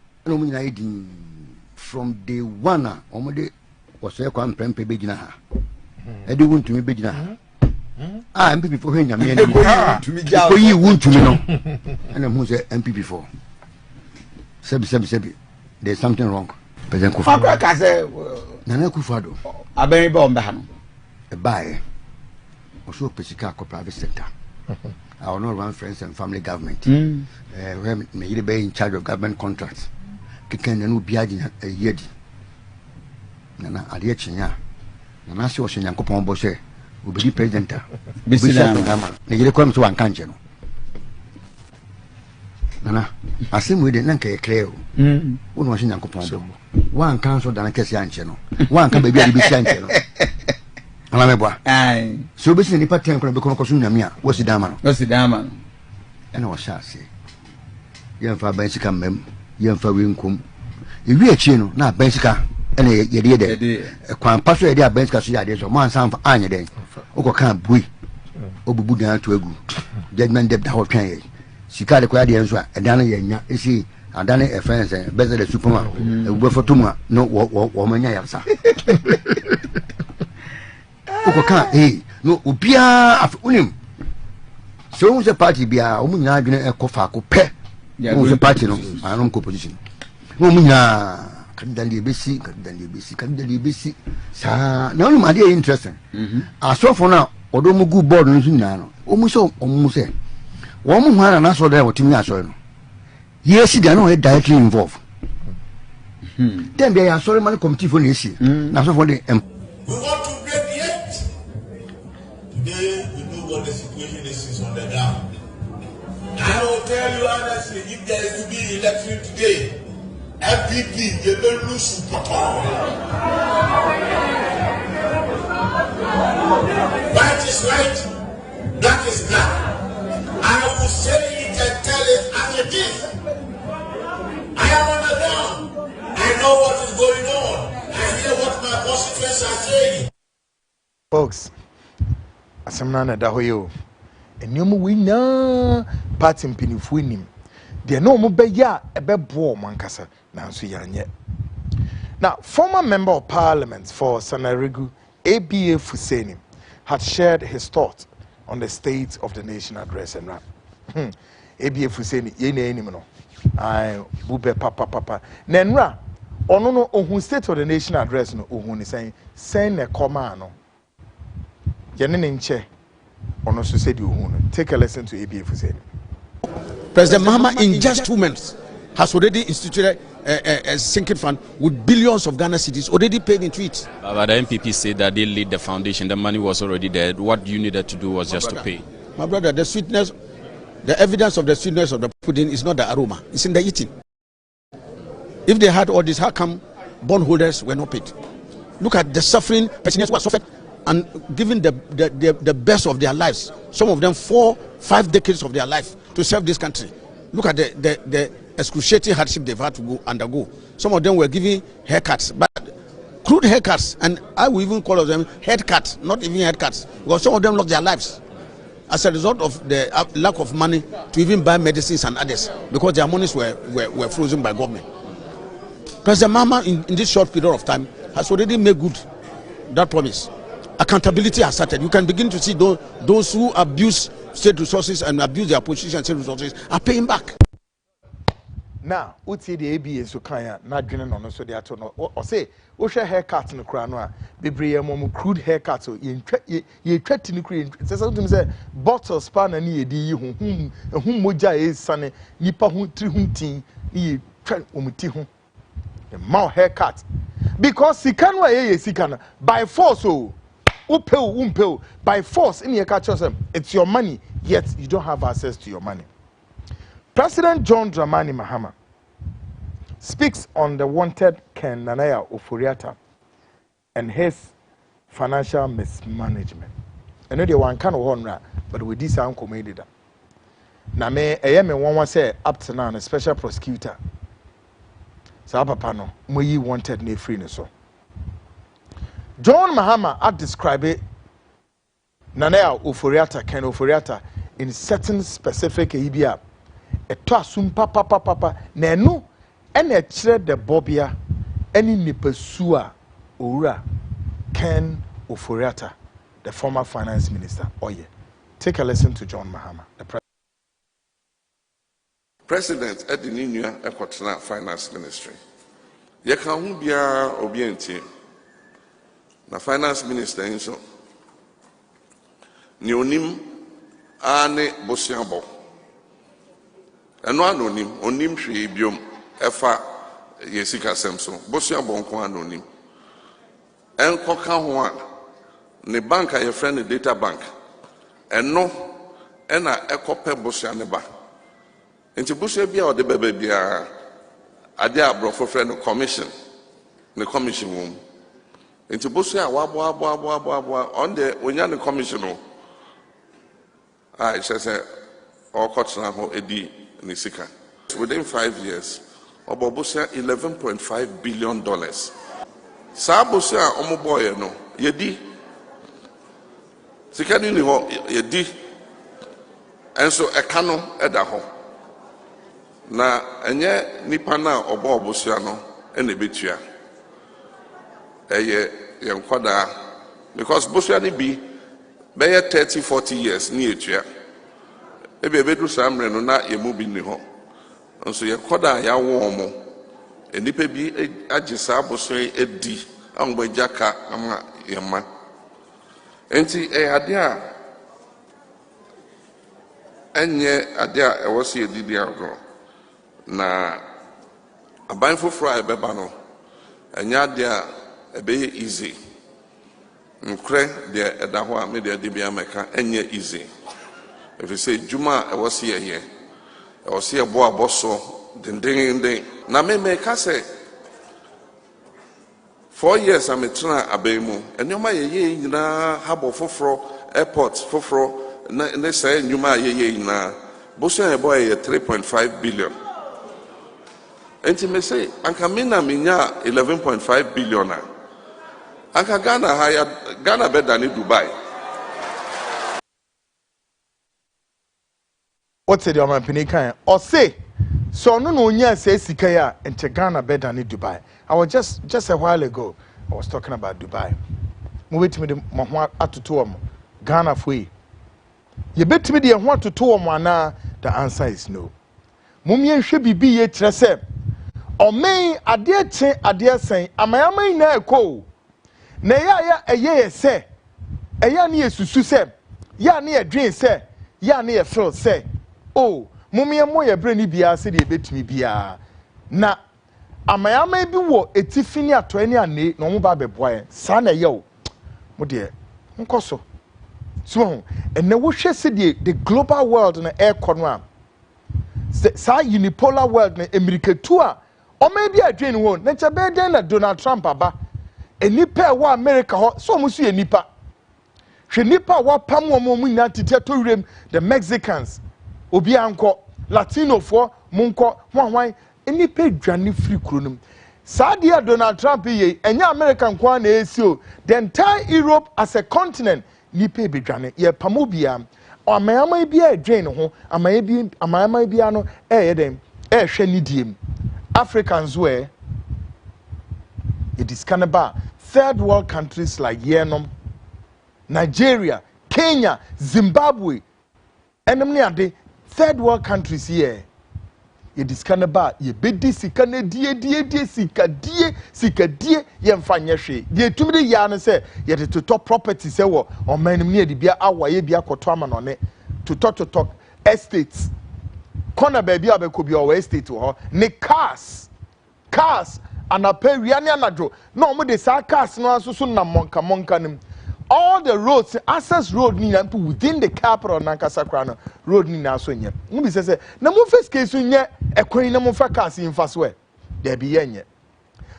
From day one, Omode was a quan prempe begina. I do want to me begina. MPP for him. You want to me no. And I'm who's MPP for. Sebi. There's something wrong. President Kufa. Nana Kufado. I very bomb the a buy also Pesika private sector. I will not run friends and family government. Where may be in charge of government contracts. Kikan and Ubiadi a year. Nana Adiachina. Nana was in Yankopon Boshe, will be president. They come to one country. Nana, I seem with the Nanka clear. One was in Yankopon. One council than a Cassian. One can be a Bishan. So basically, part time can become Cosumia. What's the Daman? What's the Daman? And I was shall say, young for Bensica mem, young for Winkum. If we are chino, not Bensica, and a year, a quan pass idea Bensica days or one sound for Anya day. Oko can't bui. Obubudan to a good. Judgment depth how can she got a quiet answer, and Dana Yanya, is she, and Dana a friend, and better the superman, a word for Tuma, no woman. No, Ubia of Unim. So was a party be a Umina Kofaku pe. Was a party no, I don't composition. Umina can then be busy, can then be busy. Now, my dear, interesting. I saw for now, although Mugu board no, almost say. One man and I saw there what me I saw. Yes, they are not directly involved. Then they are sorry, money committee for this. Now, so for the we want to break the edge. Today, we know what the situation is on the ground. I will tell you honestly, if there is to be election today, FPP, you will lose. White is white, black is black. I will say it and tell it as it is. I am on the ground. I know what is going on. I hear what my constituents are saying. Folks, asemna da hoyo. Enyumu wina party mpinifu nim. De no mo beya ebebo mankasa nanso yanye. Now, former member of parliament for Sanarigu, ABA Fuseni, had shared his thoughts on the state of the nation address and rap. ABA Fuseni, yene no. I bube papa. Nenra, ono ohun state of the nation address no ohun ni saying ne koma no. Yene nche ono so say di ohun. Take a lesson to ABA Fuseni. President Mahama in just 2 months has already instituted a sinking fund with billions of Ghana cedis already paid into it. But the MPP said that they laid the foundation, the money was already there. What you needed to do was just to pay. My brother, the sweetness, the evidence of the sweetness of the pudding is not the aroma, it's in the eating. If they had all this, how come bondholders were not paid? Look at the suffering, pensioners who are suffered and given the best of their lives. Some of them 4-5 decades of their life to serve this country. Look at the excruciating hardship they've had to undergo. Some of them were giving haircuts, but crude haircuts, and I will even call them head cuts, not even head cuts, because some of them lost their lives as a result of the lack of money to even buy medicines and others, because their monies were frozen by government. President Mahama, in this short period of time, has already made good that promise. Accountability has started. You can begin to see those who abuse state resources and abuse their position and state resources are paying back. Now, what's the ABA so kaya na dwene no so de ato no o say wo hwe haircut no kra no a bebre mom crude haircut so ye twati no kra say bottle spa na ne yedi yi hum moja e sane nipa hu tri hu tin ye twa omuti hu the mouth haircut because sika no ye sika no by force o umpel by force in your catch it's your money yet you don't have access to your money. President John Dramani Mahama speaks on the wanted Ken Nanaya Oforiatta and his financial mismanagement. I know they one kind of honor, but with this uncle made it. Now, me one say up to now, a special prosecutor. So, Papa no, we wanted ne free so. John Mahama had described it Nanaya Oforiatta, Ken Oforiatta in certain specific area. Eto asum papa na enu ena kire de bobia eni nipasua owura Ken Oforiatta, the former finance minister. Oye, take a listen to John Mahama, the president at the new Equatorial Finance Ministry. Ye kan hu bia obienti na finance minister inso ni onim ane bosiabo eno onim hwe biom efa yesika semso bosiabo nko anonim enko ka ho a ne bank a ye friend data bank eno ena ekope bosia ne ba enti bosia bia o de bebe bia ade abrofo friend commission ne commission wom enti bosia wabo on the onya ne commission no I say all courts now edi nisika. Within 5 years, obobosia $11.5 billion. Sabosia omoboye no yedi. Sikani ni ho yedi. Enso ekano eda ho. Na enye nipa na obobosia no ene betua. Eye yenkwada because bosia ni bi be 30-40 years ni etua. Ebe bedu samre no na yemu bi ni ho nso ye koda ya wo mo enipa bi agisa aboso edi ambo jaka ama yema enti ade a enye ade a ewosi edidi agro na aban foforo a ebeba no enya ade a ebe easy nkre de eda ho a me de ade bia meka enye easy. If you say Juma, I was here. I was here, boy, bosso, ding. na me ka say 4 years I'm trying abemu and you ye na habo foforo airport foforo na say nyuma ye na boso boy 3.5 billion. Enti me say anka me na minya 11.5 billion anka Ghana better than Dubai. What's the man Pinikan? Or say, so no nya say Sikaya and Ghana better than Dubai. I was just a while ago, I was talking about Dubai. Move to me the Mahwa atutuom Ghana free. You bet me the want to two na the answer is no. Mumien should be ye trese. Or may a dear saying, Amayama in a co. Na a ye say, a ya near susu say, ya near dream say, ya near feel say. Oh, mummy and moya brainy bia said a bit me bia. Na Amayama be wo a tiffany at 20 and 8 no baby boy, son a yo. Mo dear, Uncoso. So, and now she said the global world in the air corner. Sa unipolar world in America tour. Or maybe a drain won't. Nature better than Donald Trump aba. A nipa wa America so much a nipa. She nipa wa pamo mumina to the Mexicans. Obianko, Latino for Munko, one any pay Johnny free crunum. Sadia Donald Trump ye, and your American Kwan ASO, the entire Europe as a continent, nipe be Johnny, ye Pamobia, or may I be a drain home, and may be a my piano, them, shenidium. Africans were it is Canada, third world countries like Yemen, Nigeria, Kenya, Zimbabwe, and the third world countries here. It is Canada, ye bedi sikane die sika ye mfanya hwe. Ye tumide ya ne se ye to top property se wo o man ni de bia awa ye bia koto ama no ne to talk estates. Corner baby abekobi o estate wo ne cars and a pay riani anadro no mo de sa cars no asusu na monka nim. All the roads, access road ni na within the capital Nankasa Krano road ni na so nye. No be say na mo first case nye ekwan na mo fa cars in fast way. There be yenye.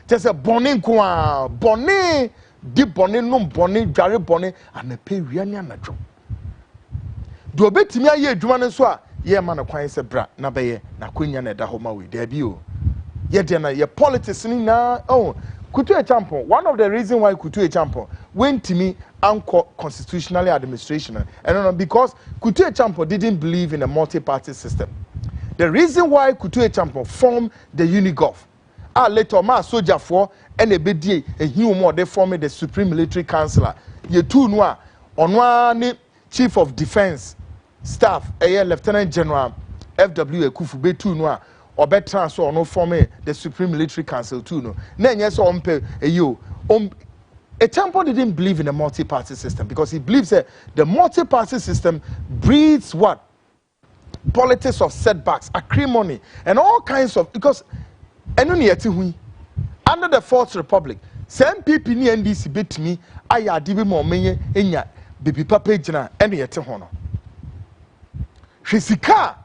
Just a bonne kwa bonne di bonne no bonne dware bonne and a pay riani anadro. Do obetimi aye adwuma ne so a ye ma na kwan se bra na be ye na kwanya na da homa we there be o. Ye de na ye politics ni na oh Kutu Echampo, one of the reasons why Kutu Echampo went to me anchor constitutionally administration, and because Kutu Echampo didn't believe in a multi-party system. The reason why Kutu Echampo formed the Unigov, later ma soldier for and a BDA, a human they formed the Supreme Military Council. Ye two noa on one Chief of Defense Staff, a Lieutenant General FW Ekufu be two noa. Or better transfer no forming the Supreme Military Council too no. Then yes Echampo didn't believe in a multi-party system because he believes that the multi-party system breeds what? Politics of setbacks, acrimony, and all kinds of because under the Fourth Republic, same people ni NDC bet me aya dibi mo menye enya baby papa jina ene yete hono. Sika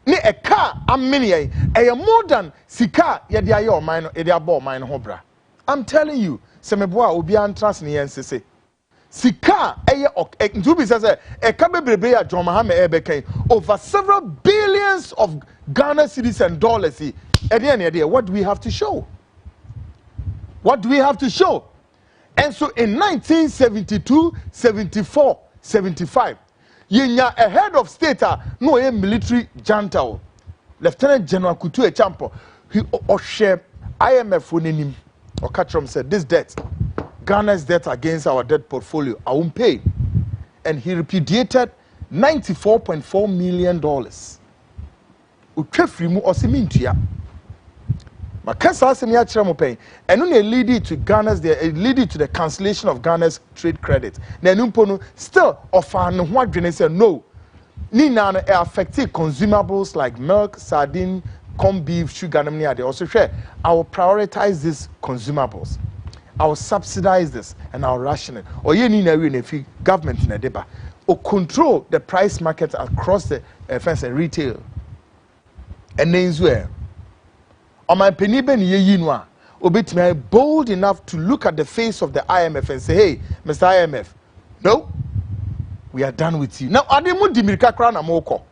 ni a car amini a more than sika ye dia your mind e dia ball mind hobra. I'm telling you, semeboa obi antras ni ensese. Sika eye ntubi says e ka bebrebe ya John Mahama ebekan over several billions of Ghana cedis and dollars. What do we have to show? What do we have to show? And so in 1972, 74, 75 Yenya a head of state no a military junta Lieutenant General Kutu Echampo he share IMF winning or Katram said this debt Ghana's debt against our debt portfolio I won't pay and he repudiated $94.4 million utwefrimu osimintua makasa asemi a kire mo pen eno na lead to Ghana's lead to the cancellation of Ghana's trade credit na enumpo no still offer no ho adwene say no ni na no affect consumables like milk sardine corn beef sugar and they also share I will prioritize these consumables I will subsidize this and I will ration it or ye ni na we na fi government na deba or control the price market across the fence and retail and names where On my penny ben ye yinwa, obit me bold enough to look at the face of the IMF and say, hey, Mr. IMF, no, we are done with you. Now, Ademu Dimirika Kran Amoko.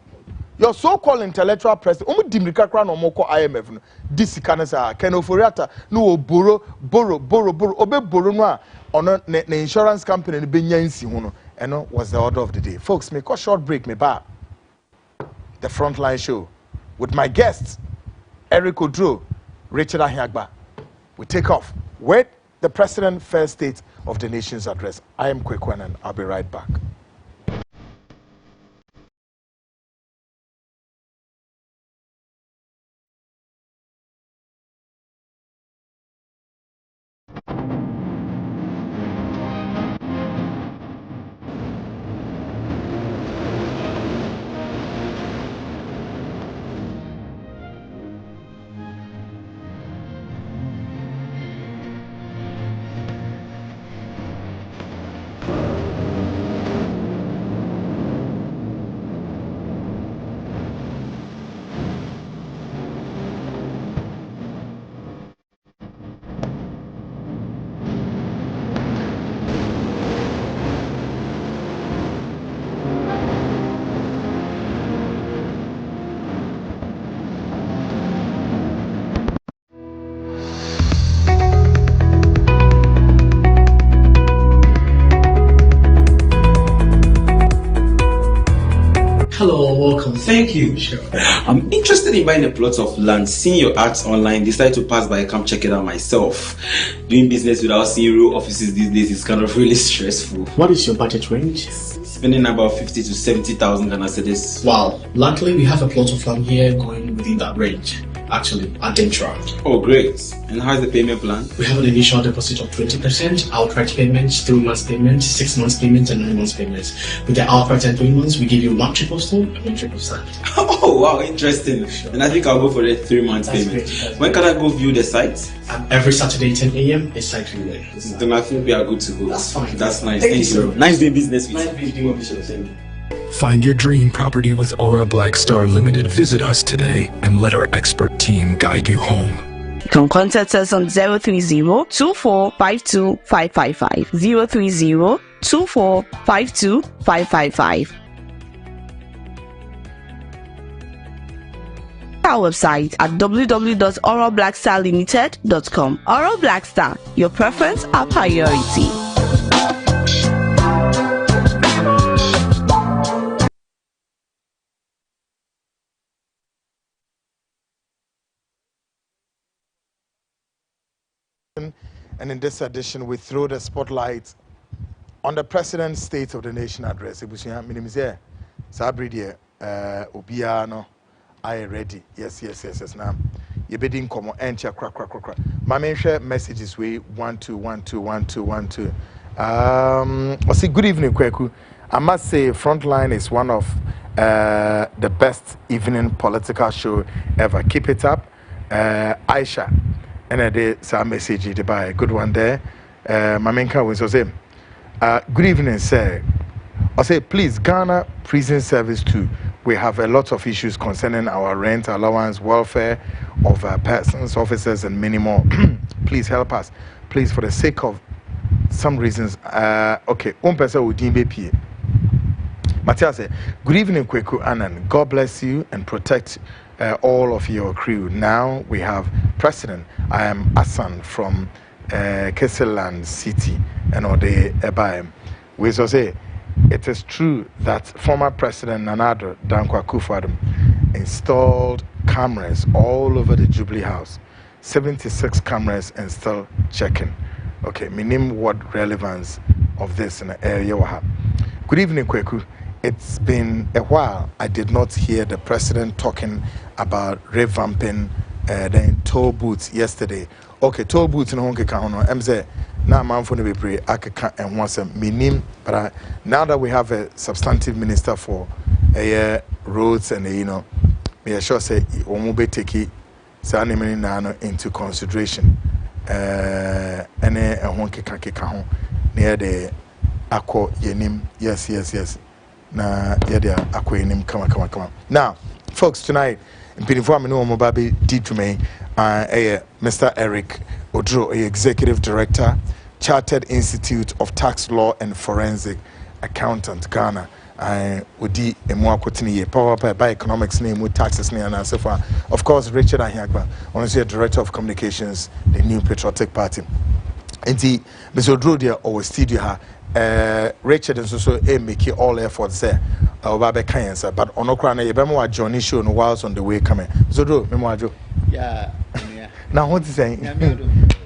Your so-called intellectual president, Dimirika Kran Amoko IMF, this kanasa, Kenoforiata, no borrow, obe borrow no on the insurance company in Benyansi, and no was the order of the day. Folks, make a short break, me back. The Frontline show with my guests, Eric Odro, Richard Ahiagba. We take off with the President First State of the Nation's address. I am Kwekwan and I'll be right back. Hello, welcome. Thank you. Sure. I'm interested in buying a plot of land. Seeing your ads online, decided to pass by, come check it out myself. Doing business without seeing real offices these days is kind of really stressful. What is your budget range? Spending about 50 to 70,000 Ghana cedis. Wow. Luckily, we have a plot of land here going within that range. Actually, at Dentra. Oh, great. And how's the payment plan? We have an initial deposit of 20%, outright payments, 3 months payment, 6 months payment, and 9 months payments. With the outright and 3 months, we give you 1 triple stone and 1 triple sand. Oh, wow, interesting. Sure. And I think I'll go for the 3 months payment. When can I go view the site? Every Saturday, 10 a.m. is site viewing. Then I think we are good to go. That's fine. That's nice. Thank you. Nice doing business with you. Nice doing business. Find your dream property with Aura Black Star Limited. Visit us today and let our expert team guide you home. You can contact us on 030-2452-555, 030-2452-555. Our website at www.aurablackstarlimited.com. Aura Black Star, your preference, our priority. And in this edition, we throw the spotlight on the President's State of the Nation address. Sabri Obiano, I ready. Yes. Now, you bidding come and check crack. My main share messages we 12121212. I say good evening, Kweku. I must say, Frontline is one of the best evening political show ever. Keep it up, Aisha. And I did some message to buy a good one there. My main car was say, good evening, sir. I say, please, Ghana Prison Service too. We have a lot of issues concerning our rent, allowance, welfare of persons, officers, and many more. Please help us. Please, for the sake of some reasons. Okay, one person will DBP. Matthias said, good evening, Kweku Annan. God bless you and protect all of your crew. Now we have President. I am Asan from Kesseland City and Ode Ebaim. We so say it is true that former President Nana-Addo Dankwa Akufo-Addo installed cameras all over the Jubilee House. 76 cameras and still checking. Okay, meaning what relevance of this in the area we have. Good evening, Kweku. It's been a while. I did not hear the president talking about revamping the toll booths yesterday. Okay, toll booths in Honke Kahono. I'm saying now I'm going to be pretty Akaka and once a minim. But now that we have a substantive minister for roads and we are sure say Omube take into consideration. And Honke Kahon near the Akko Yenim. Yes. Na yede akwenim kama. Now, folks, tonight, in Pinifo Amino Mobabi did to me, Mr. Eric Odro, Executive Director, Chartered Institute of Tax Law and Forensic Accountant, Ghana. Udi Emwakotini, Power by Economics name with taxes near and so far. Of course, Richard Ahiagba, honestly, Director of Communications, the New Patriotic Party. And the Mr. Odro, or studio, Richard and so make all efforts there. But Onokrana, Yabama Johnny show no whilst on the way coming. So do Memojo. Yeah. Now what is saying?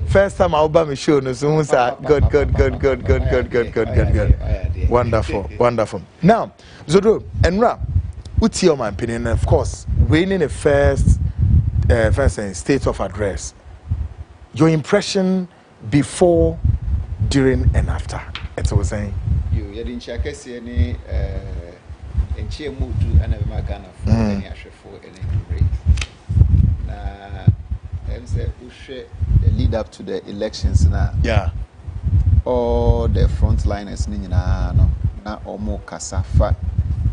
First time I'll buy me show no so good. Wonderful. Now, Zodo and Ra, what's your my opinion? Of course, winning the first state of address. Your impression before, during, and after. That's what I'm saying. You didn't check any and cheer mood to another Magana for any usher for any rate. And say, we share the lead up to the elections now. Yeah. All the frontliners, Nina, na Omo Kasafa,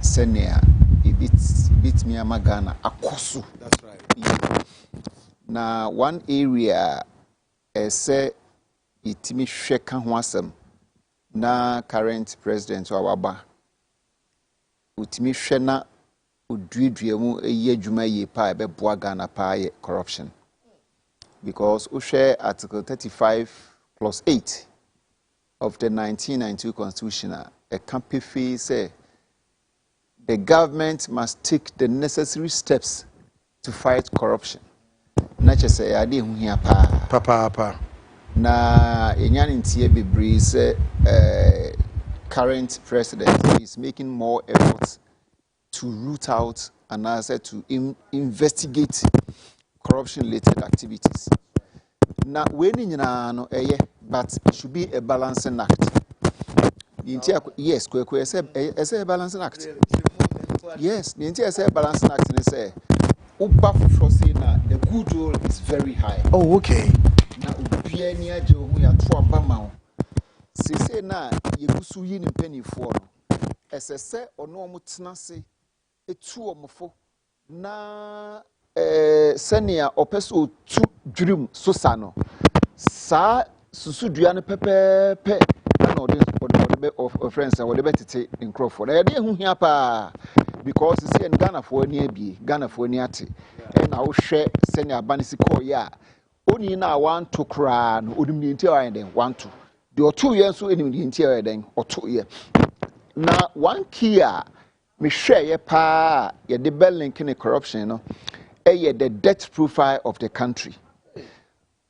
Senia, it beats me a Magana, Akosu. That's right. Now, one area, say, it me shake wasam. Na current president Wawaba utimi hwe na oduedue mu eye adwuma ye pa be boa Ghana pa ye corruption because we share article 35+8 of the 1992 constitution a campaign say the government must take the necessary steps to fight corruption na chese ade hu hia pa na enyan ntie bebre say current president is making more efforts to root out and also to investigate corruption related activities. Now when no but it should be a balancing act. Yes, say a balancing act. Yes, the entire say balancing act and say Uba for say na the good role is very high. Oh, okay. Na ubia ni aje hu ya to abama. Sese na yegusu yi ni penifo no. Esese ono omutena se etu omofo na senia opeso tu dwurum sosa no. Sa susudua no pepepe na ode of friends and whatever tete in Crawford. Na yede hu hia pa because see en Ghana for ani abi, Ghana for ani ate. And I will share senia banisi call ya. Oni na want to cry no odum nti ayen den want to. The 2 years so enim the interior then or 2 years. Now one key me share ye pa ye the bell link in corruption no ye the debt profile of the country.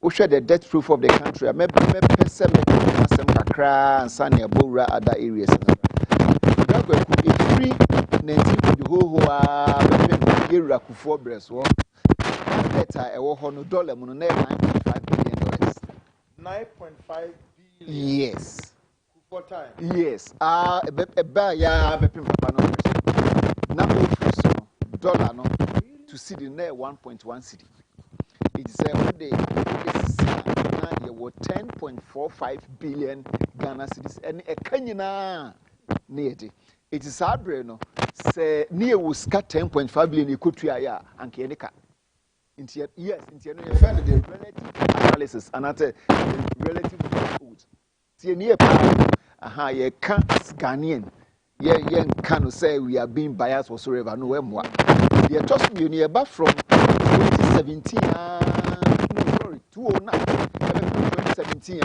We share the debt proof of the country. I maybe person some kakra and sane abura other areas. If free 19 the whole area ku for breast wo that e wo hono dollar mu no $9.5 billion. 9.5 Yes. For time. Yes. Ya bepim papa no. Na office dollar no to see the net 1.1 cedi. It is a day now you were 10.45 billion Ghana cedis and a kanyina near it is hard no say near was cut 10.5 billion you could try and kenika. Yes, into the relative analysis and at the relative good. See near ye can't Ghanaian. Ye can say we are being biased whatsoever. No more. Ye just be nearby from 2017. No, sorry, 2009. 2017.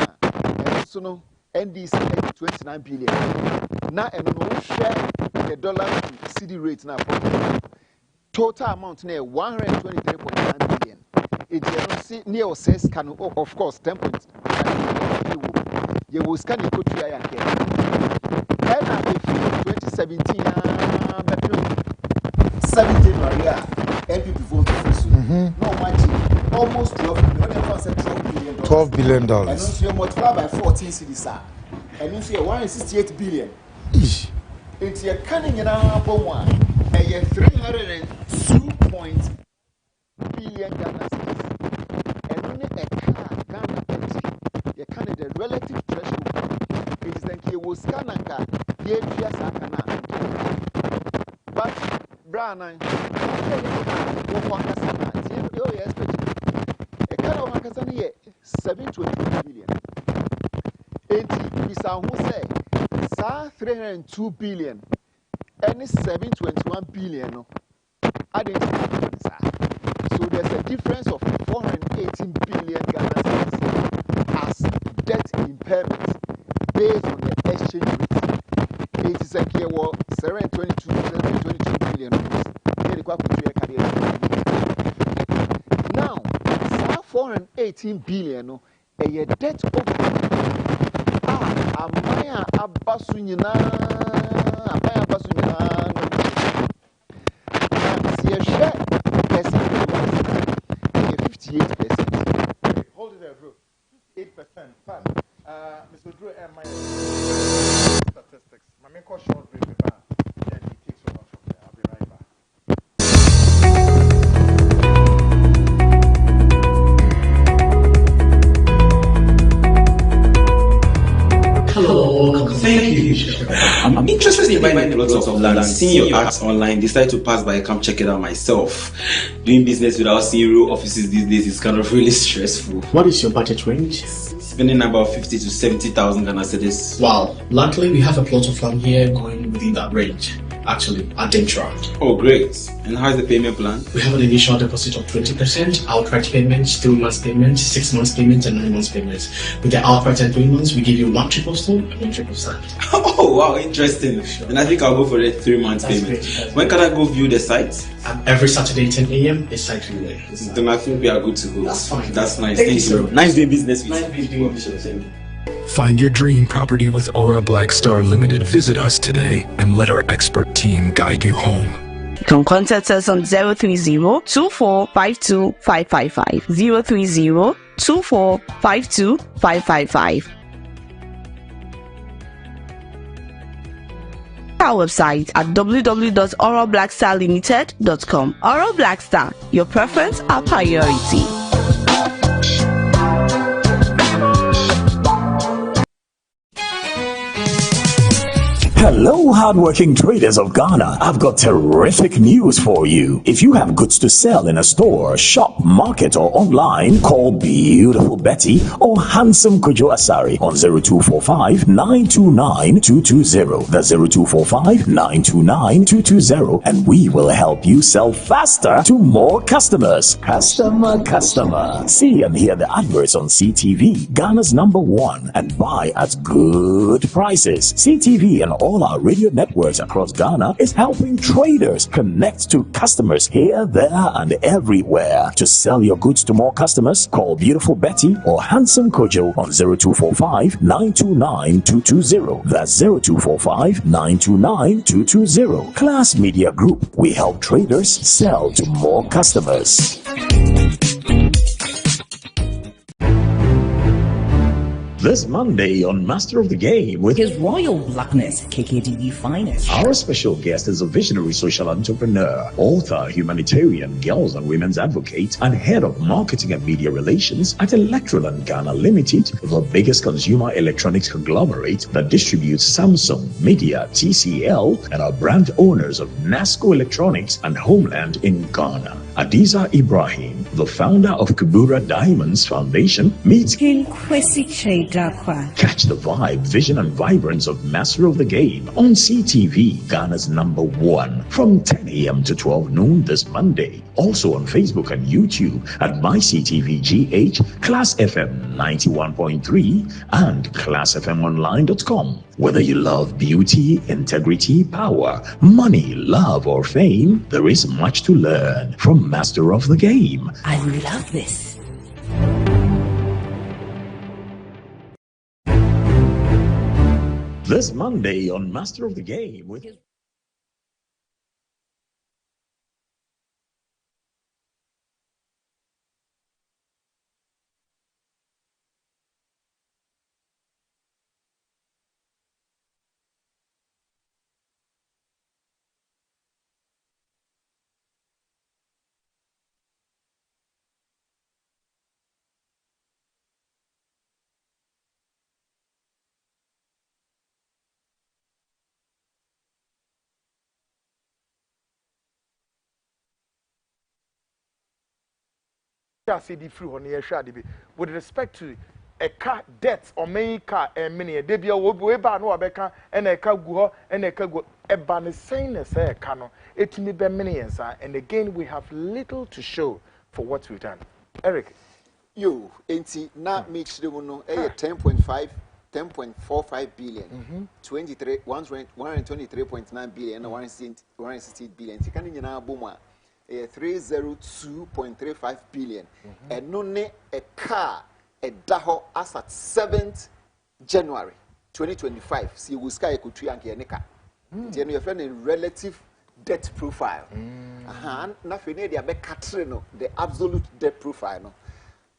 So no NDC 29 billion. Now and no share the dollar cedi rate now. Total amount near 123.9 billion. It near says can of course 10.9 you will scan the country I can. And if 2017 70 Maria NPP vote first. No much almost 12 billion. $12 billion. And if you multiply by 14 cities, and if you 168 billion. It's your cunning in our one. And you're 302 billion Ghana cedis. And only a car Ghana country, you can't the relative threshold. It is like you will scan and car, ye just a canal. But Brian, billion. 80 bisa who say sa 302 billion any 721 billion no identify so there's a difference of 418 billion Ghana cedis as debt impairment based on the exchange rate. It is a year 722 billion now 418 billion no a debt over amaya abasu nyina si a share percent 58%. Hold it there, bro. 8%. Fine. Mr. Drew and my statistics. My main call short break before then he takes over from there. I'll be right back. Hello, thank you. I'm interested in buying plots of land. Seeing your ads online, decided to pass by and come check it out myself. Doing business without seeing real offices these days is kind of really stressful. What is your budget range? Spending about 50 to 70,000 Ghana cedis. Wow, luckily we have a plot of land here going within that range. Actually, at Dentra. Oh, great. And how's the payment plan? We have an initial deposit of 20%, outright payments, 3 months payment, 6 months payment, and 9 months payments. With the outright and 3 months, we give you 1 triple stone and 1 triple sand. Oh, wow, interesting. Sure. And I think I'll go for the 3 months payment. When can I go view the site? Every Saturday, 10 a.m. is site viewing. Then I think we are good to go. That's fine. That's nice. Thank Thank you. Nice doing business with you. Nice doing business. Find your dream property with Aura Black Star Limited. Visit us today and let our expert team guide you home. You can contact us on 030-2452-555, 030-2452-555. Our website at www.aurablackstarlimited.com. Aura Black Star, your preference, our priority. Hello, hardworking traders of Ghana. I've got terrific news for you. If you have goods to sell in a store, shop, market, or online, call Beautiful Betty or Handsome Kojo Asari on 0245-929-220. That's 0245-929-220, and we will help you sell faster to more customers. Customer. See and hear the adverts on CTV, Ghana's #1, and buy at good prices. CTV and all our radio networks across Ghana is helping traders connect to customers here, there, and everywhere. To sell your goods to more customers, call Beautiful Betty or Handsome Kojo on 0245-929-220. That's 0245-929-220. Class Media Group. We help traders sell to more customers. This Monday on Master of the Game with His Royal Blackness, KKDB Finest. Our special guest is a visionary social entrepreneur, author, humanitarian, girls and women's advocate, and head of marketing and media relations at Electroland Ghana Limited, the biggest consumer electronics conglomerate that distributes Samsung, Media, TCL, and are brand owners of Nasco Electronics and Homeland in Ghana. Adiza Ibrahim, the founder of Kubura Diamonds Foundation, meets Catch the vibe, vision, and vibrance of Master of the Game on CTV, Ghana's #1, from 10 a.m. to 12 noon this Monday. Also on Facebook and YouTube at MyCTVGH, Class FM 91.3, and ClassFMOnline.com. Whether you love beauty, integrity, power, money, love, or fame, there is much to learn from Master of the Game. I love this. This Monday on Master of the Game with with respect to a car debt or main car and many a debut we ban no abeka and a car go and a car go a ban is saying as a cano it may be many and again we have little to show for what we've done. Eric, you ain't not mix the one 10.45 billion 123.9 billion and 160 billion can you now boom 302.35 billion and no ne a car a daho as at 7th January 2025 see we sky could tree and nika then your friend in relative debt profile nothing they are Katrino the absolute debt profile no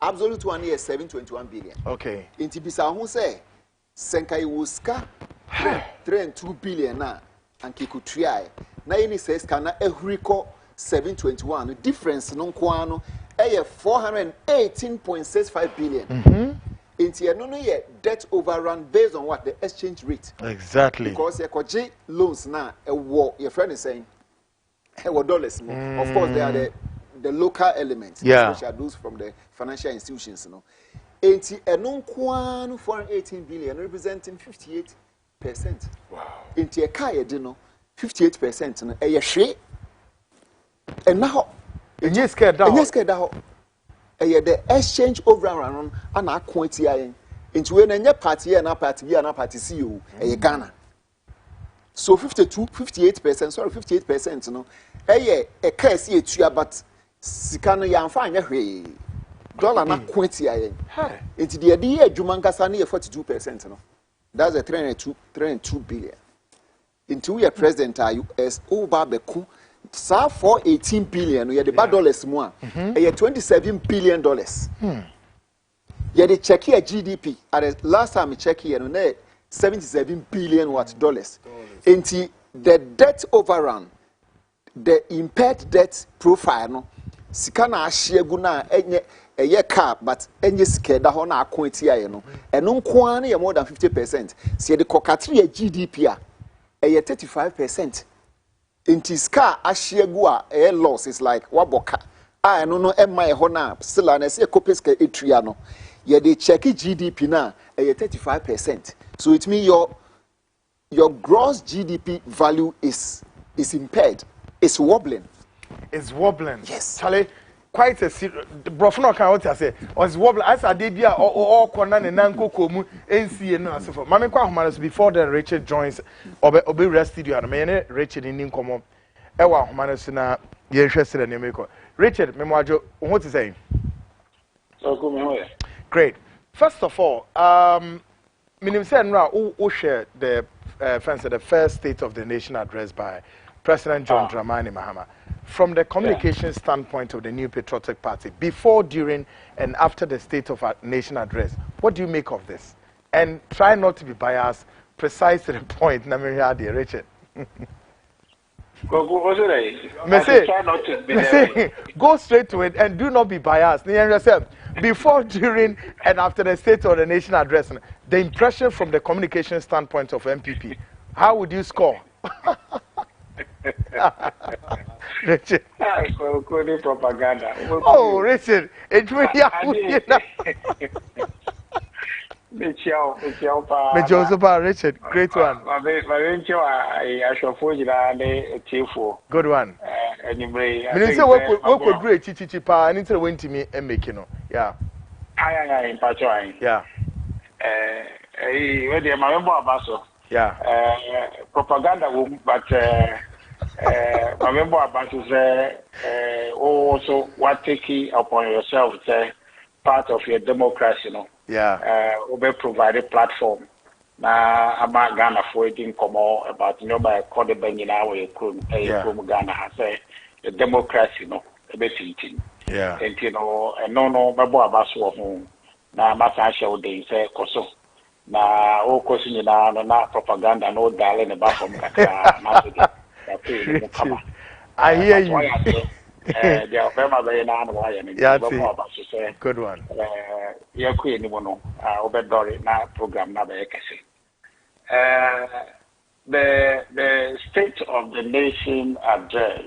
absolute one is 721 billion okay in Tibisa who say Senkai Wuska 3.2 billion na and Kikutria na any says can a record 721 the difference no kwano 418.65 billion into no debt overrun based on what the exchange rate exactly because your loans now a war your friend is saying dollars more. Of course they are the local elements especially those from the financial institutions you know into a non kwano 418 billion representing 58%. Wow. Into a car you know 58% no a share and now and yes scared down the exchange overrun and our quantity into when any party and a party and a party see you a Ghana so 58% sorry 58% no a car see it but sikano yan fine dollar na quantity into the idea Jumankasa near 42% no that's a 302 billion into we are president US over beku sa 418 billion we the bad dollars more $27 billion yeah the check here GDP at the last time we check here no 77 billion dollars into the debt overrun the impaired debt profile no sikana ashiegu na enye car but enye skeda ho na akonti aye no eno nko an ye more than 50% see the kokatri GDP a 35%. Inti ska ashiegu a loss is like waboka no emma ho na still na say kopeska etria no ye dey check GDP na 35%. So it means your gross GDP value is impaired, it's wobbling. It's wobbling. Yes, Charlie, quite a serious. Brofno can what I say. Was wobbling as I did here or corner and nanko komu NC and so forth. Mami kwa humanos before then Richard joins obe rested you and me Richard in Ninkomo. Ewa humanos na ye interested in Yemeko. Richard, memwajo, what is saying? Great. First of all, Minister Nra who shared the first State of the Nation address by President John Dramani Mahama. From the communication standpoint of the New Patriotic Party, before, during, and after the State of Nation address, what do you make of this? And try not to be biased, precise to the point. Namiriadi, Richard. Go straight to it and do not be biased. Before, during, and after the State of the Nation address, the impression from the communication standpoint of MPP, how would you score? Richard. Propaganda. Oh, Richard, it's really Richard, great one. Good one. Minister, what could great chichipa and into went to me and make yeah. Yeah. Yeah. Propaganda, but my member about to say also what taking upon yourself say part of your democracy, yeah. We provide a platform. Now about Ghana for it in Como about by call the banging our Ghana has the democracy, a bit eating. Yeah. And no, my boy about so now my show day say Koso. Na o question na propaganda no darling about from I hear you. Good one. The State of the Nation address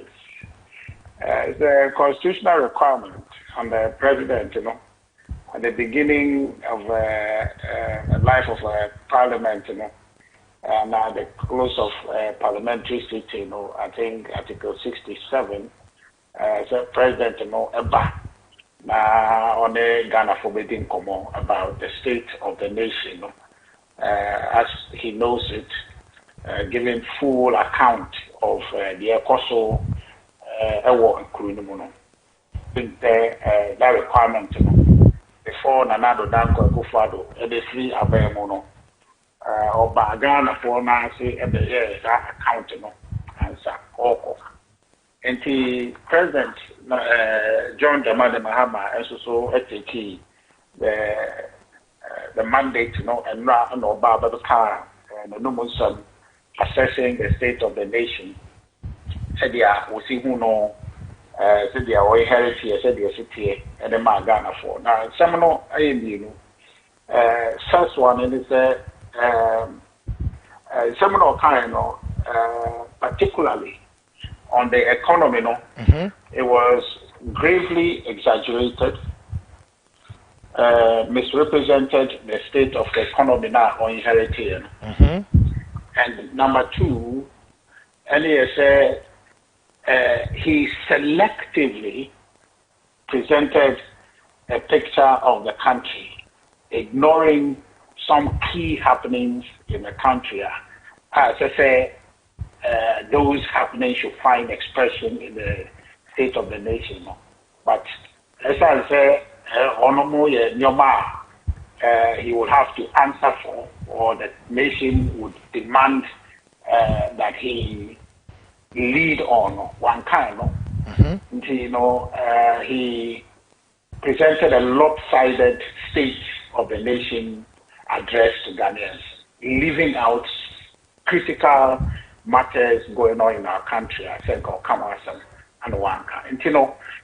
is a constitutional requirement on the president, at the beginning of the life of Parliament, and at the close of parliamentary sitting, I think Article 67, the President, Eba, on the Ghana forbidding common about the state of the nation, as he knows it, giving full account of the ECOSO award Kurunimuno. That requirement before Nanado Danko Kufado, the free Abemono, or Bagana for Nancy at the year that account, answer Oko. And the President John Dramani Mahama also key the mandate, and no Baba the car and the Numusan assessing the state of the nation. Said yeah, we see who know. Said yeah, we heritage. Said yeah, city and the Ghana for now. Some no, first one is some no kind particularly on the economy. It was gravely exaggerated, misrepresented the state of the economy now on heritage. And number two, he selectively presented a picture of the country, ignoring some key happenings in the country. As I say, those happenings should find expression in the state of the nation. But as I say, he would have to answer for, or the nation would demand that he lead on one kind. He presented a lopsided state of the nation address to Ghanaians, leaving out critical matters going on in our country. I think I'll come and one kind.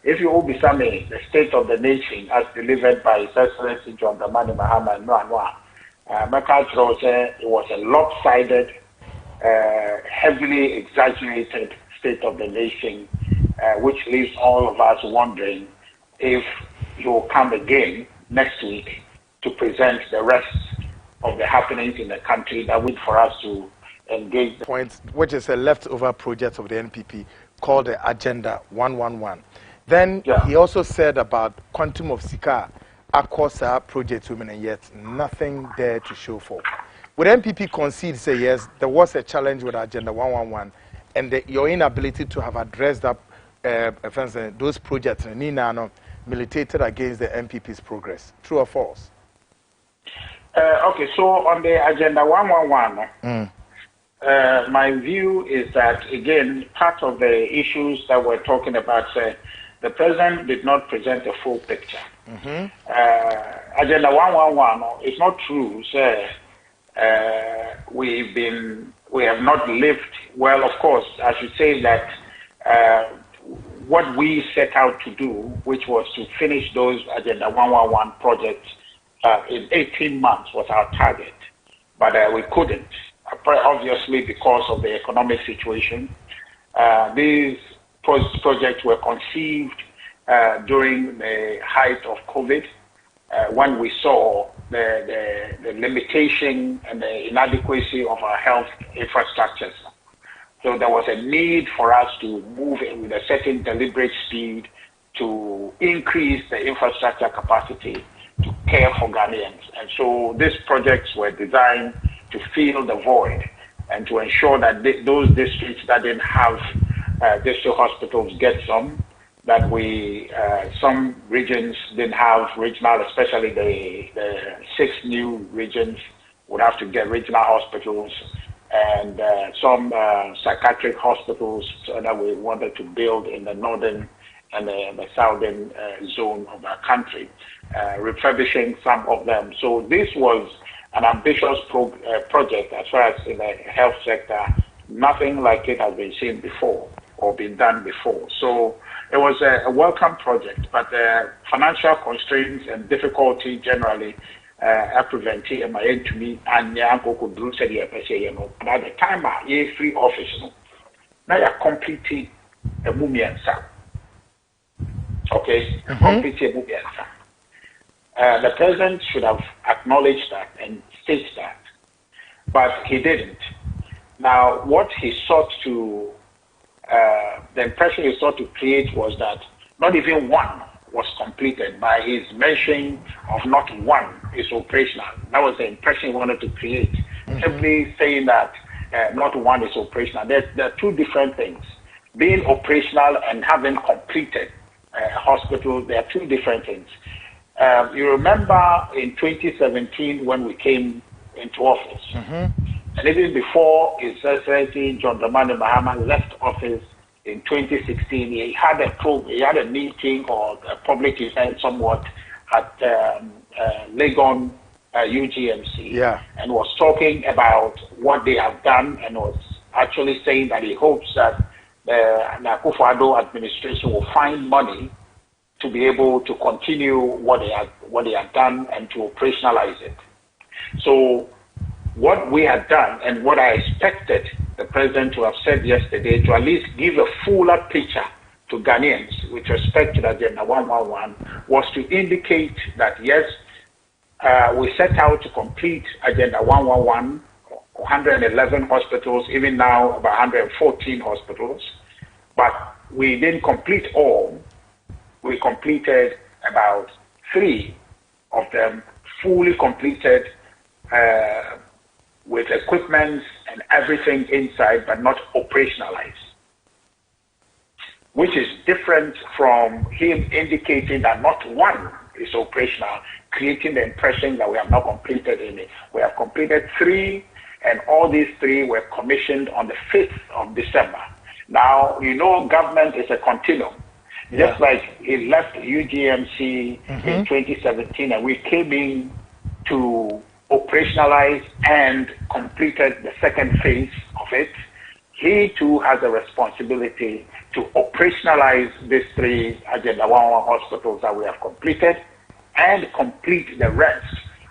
If you will be summing the state of the nation as delivered by His Excellency John Dramani Mahama it was a lopsided, heavily exaggerated state of the nation, which leaves all of us wondering if he will come again next week to present the rest of the happenings in the country that would for us to engage. Point, which is a leftover project of the NPP called the Agenda 111. Then he also said about quantum of Sika, Akosa project women, and yet nothing there to show for. Would NPP concede, say yes, there was a challenge with Agenda 111 and your inability to have addressed that, those projects militated against the NPP's progress? True or false? Okay, so on the Agenda 111, my view is that, again, part of the issues that we're talking about, the president did not present a full picture. Agenda 111 is not true, sir. We have not lived well, of course. I should say that what we set out to do, which was to finish those Agenda 111 projects in 18 months, was our target. But we couldn't, obviously because of the economic situation. These projects were conceived during the height of COVID, when we saw the limitation and the inadequacy of our health infrastructures. So there was a need for us to move with a certain deliberate speed to increase the infrastructure capacity to care for Ghanaians. And so these projects were designed to fill the void and to ensure that those districts that didn't have district hospitals get some, that some regions didn't have regional, especially the 6 new regions would have to get regional hospitals, and some psychiatric hospitals that we wanted to build in the northern and the southern zone of our country, refurbishing some of them. So this was an ambitious project as far as in the health sector. Nothing like it has been seen before or been done before. So it was a welcome project, but financial constraints and difficulty generally prevented my end to me and could do said by the time I free office now you're completely a mummy answer. Okay, completely a mummy answer. The president should have acknowledged that and stated that, but he didn't. Now, what he sought to, the impression he sought to create was that not even one was completed. By his mention of not one is operational. That was the impression he wanted to create. Simply saying that not one is operational. There are two different things. Being operational and having completed hospitals, they are two different things. You remember in 2017 when we came into office, and even before His Excellency John Dramani Mahama left office in 2016, he had a meeting or a public event somewhat at Legon UGMC, and was talking about what they have done, and was actually saying that he hopes that the Akufo-Addo administration will find money to be able to continue what they have done and to operationalize it. So what we had done and what I expected the president to have said yesterday, to at least give a fuller picture to Ghanaians with respect to the Agenda 111, was to indicate that yes, we set out to complete Agenda 111, 111 hospitals, even now about 114 hospitals, but we didn't complete all. We completed about 3 of them, fully completed with equipment and everything inside, but not operationalized, which is different from him indicating that not one is operational, creating the impression that we have not completed any. We have completed 3, and all these 3 were commissioned on the 5th of December. Now, you know, government is a continuum. Just like he left UGMC in 2017, and we came in to operationalize and completed the second phase of it, he too has a responsibility to operationalize these 3 Agenda 111 hospitals that we have completed and complete the rest.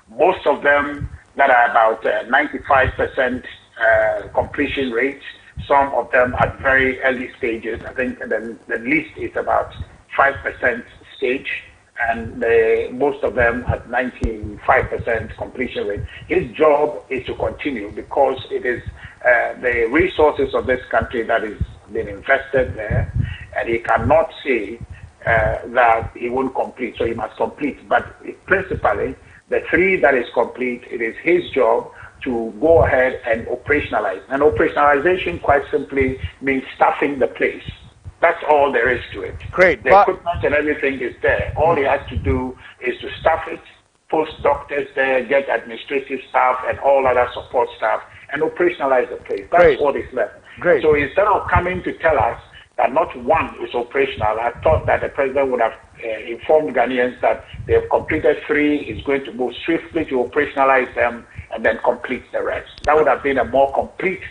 Most of them that are about 95% completion rate, some of them at very early stages. I think the least is about 5% stage, and most of them at 95% completion rate. His job is to continue because it is the resources of this country that is being invested there, and he cannot say that he won't complete, so he must complete. But principally, the 3 that is complete, it is his job to go ahead and operationalize. And operationalization, quite simply, means staffing the place. That's all there is to it. Great. The equipment and everything is there. All he has to do is to staff it, post doctors there, get administrative staff and all other support staff, and operationalize the place. That's what is left. Great. So instead of coming to tell us that not one is operational, I thought that the president would have informed Ghanaians that they have completed 3, is going to move swiftly to operationalize them, and then complete the rest. That would have been a more complete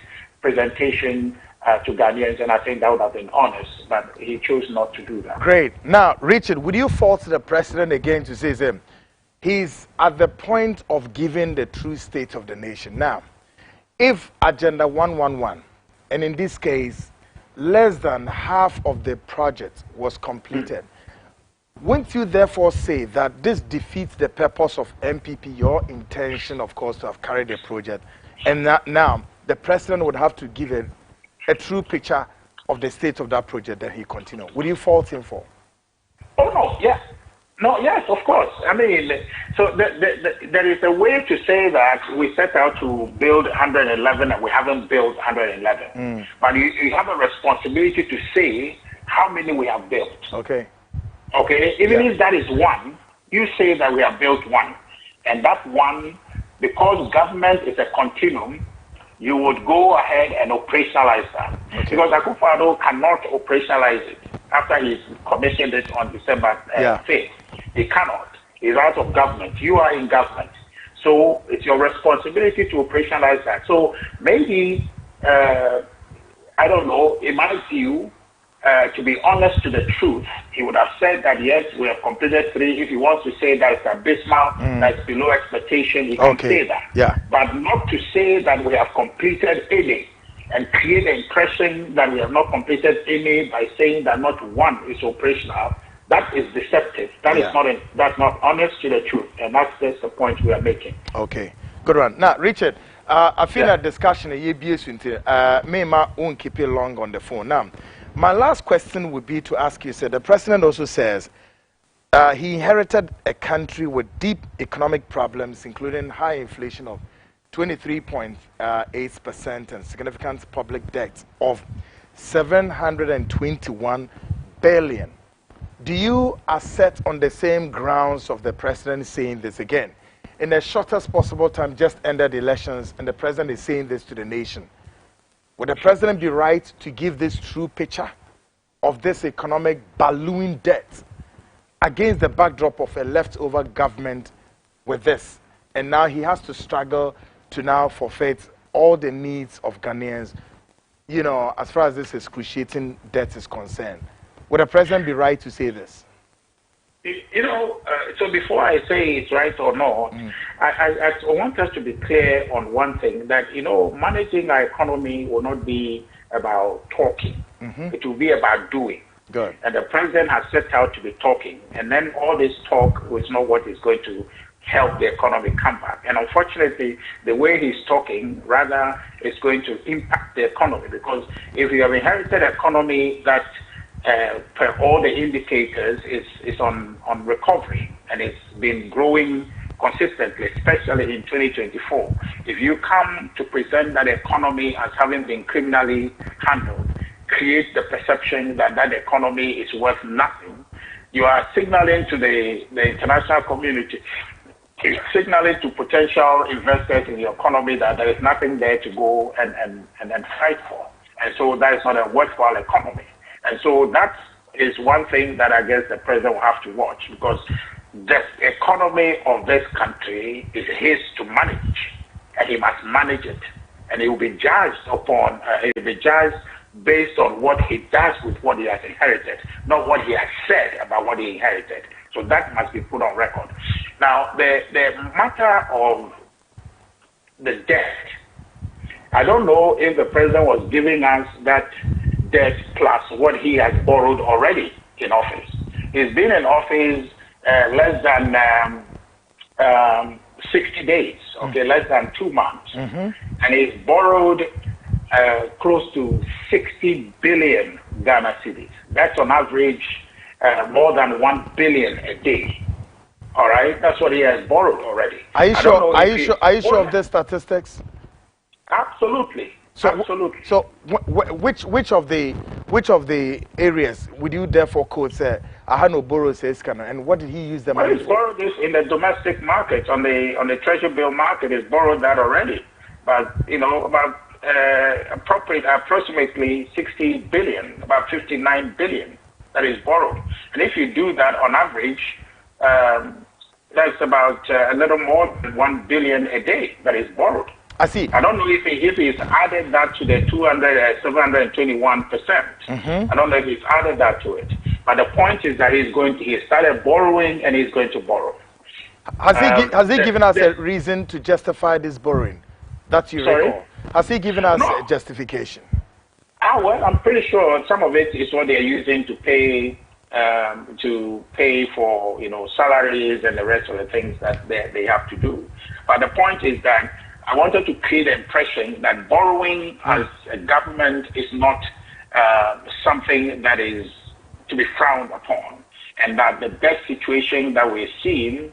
presentation to Ghanaians, and I think that would have been honest, but he chose not to do that. Great. Now, Richard, would you fault the president again to say he's at the point of giving the true state of the nation? Now, if Agenda 111, and in this case, less than half of the project was completed, wouldn't you therefore say that this defeats the purpose of MPP, your intention, of course, to have carried the project, and that now the president would have to give a true picture of the state of that project that he continued? Would you fault him for? Oh, no, yes. No, yes, of course. I mean, so there is a way to say that we set out to build 111 and we haven't built 111. But you have a responsibility to say how many we have built. Okay. Okay, even if that is 1, you say that we have built 1. And that 1, because government is a continuum, you would go ahead and operationalize that. Okay. Because Akufo-Addo cannot operationalize it after he's commissioned it on December 5th. He cannot. He's out of government. You are in government. So it's your responsibility to operationalize that. So maybe, I don't know, in my view, to be honest to the truth, he would have said that yes, we have completed 3. If he wants to say that it's abysmal, that's below expectation, he can say that. Yeah. But not to say that we have completed any and create the impression that we have not completed any by saying that not 1 is operational. That is deceptive. That's not honest to the truth, and that's just the point we are making. Okay, good one. Now, Richard, I feel a discussion me won't keep you long on the phone. Now, my last question would be to ask you, the president also says he inherited a country with deep economic problems, including high inflation of 23.8% and significant public debt of 721 billion. Do you assert on the same grounds of the president saying this again? In the shortest possible time, just ended elections, and the president is saying this to the nation. Would the president be right to give this true picture of this economic balloon debt against the backdrop of a leftover government with this? And now he has to struggle to now forfeit all the needs of Ghanaians, as far as this excruciating debt is concerned. Would the president be right to say this? So before I say it's right or not, I want us to be clear on one thing, that, managing our economy will not be about talking. It will be about doing. Good. And the president has set out to be talking, and then all this talk is not what is going to help the economy come back. And unfortunately, the way he's talking rather is going to impact the economy, because if you have inherited an economy that per all the indicators is on recovery, and it's been growing consistently, especially in 2024. If you come to present that economy as having been criminally handled, create the perception that that economy is worth nothing, you are signaling to the international community, signaling to potential investors in the economy that there is nothing there to go and fight for. And so that is not a worthwhile economy. And so that is one thing that I guess the president will have to watch, because the economy of this country is his to manage, and he must manage it. And he will be judged based on what he does with what he has inherited, not what he has said about what he inherited. So that must be put on record. Now, the matter of the debt, I don't know if the president was giving us that debt plus what he has borrowed already in office. He's been in office less than 60 days, less than 2 months. And he's borrowed close to 60 billion Ghana cedis. That's on average more than 1 billion a day. All right, that's what he has borrowed already. Are you sure? Are you sure of the statistics? Absolutely. Absolutely. So, which of the areas would you therefore quote say Ahano borrow says and what did he use the money for? He's borrowed this in the domestic market, on the treasury bill market. He's borrowed that already, but about approximately 60 billion, about 59 billion that is borrowed. And if you do that on average, that's about a little more than 1 billion a day that is borrowed. I see. I don't know if he's added that to the 721%. I don't know if he's added that to it. But the point is that he started borrowing, and he's going to borrow. Has he given us a reason to justify this borrowing? That you recall? Has he given us a justification? Well, I'm pretty sure some of it is what they're using to pay for salaries and the rest of the things that they have to do. But the point is that I wanted to create the impression that borrowing as a government is not something that is to be frowned upon, and that the debt situation that we're seeing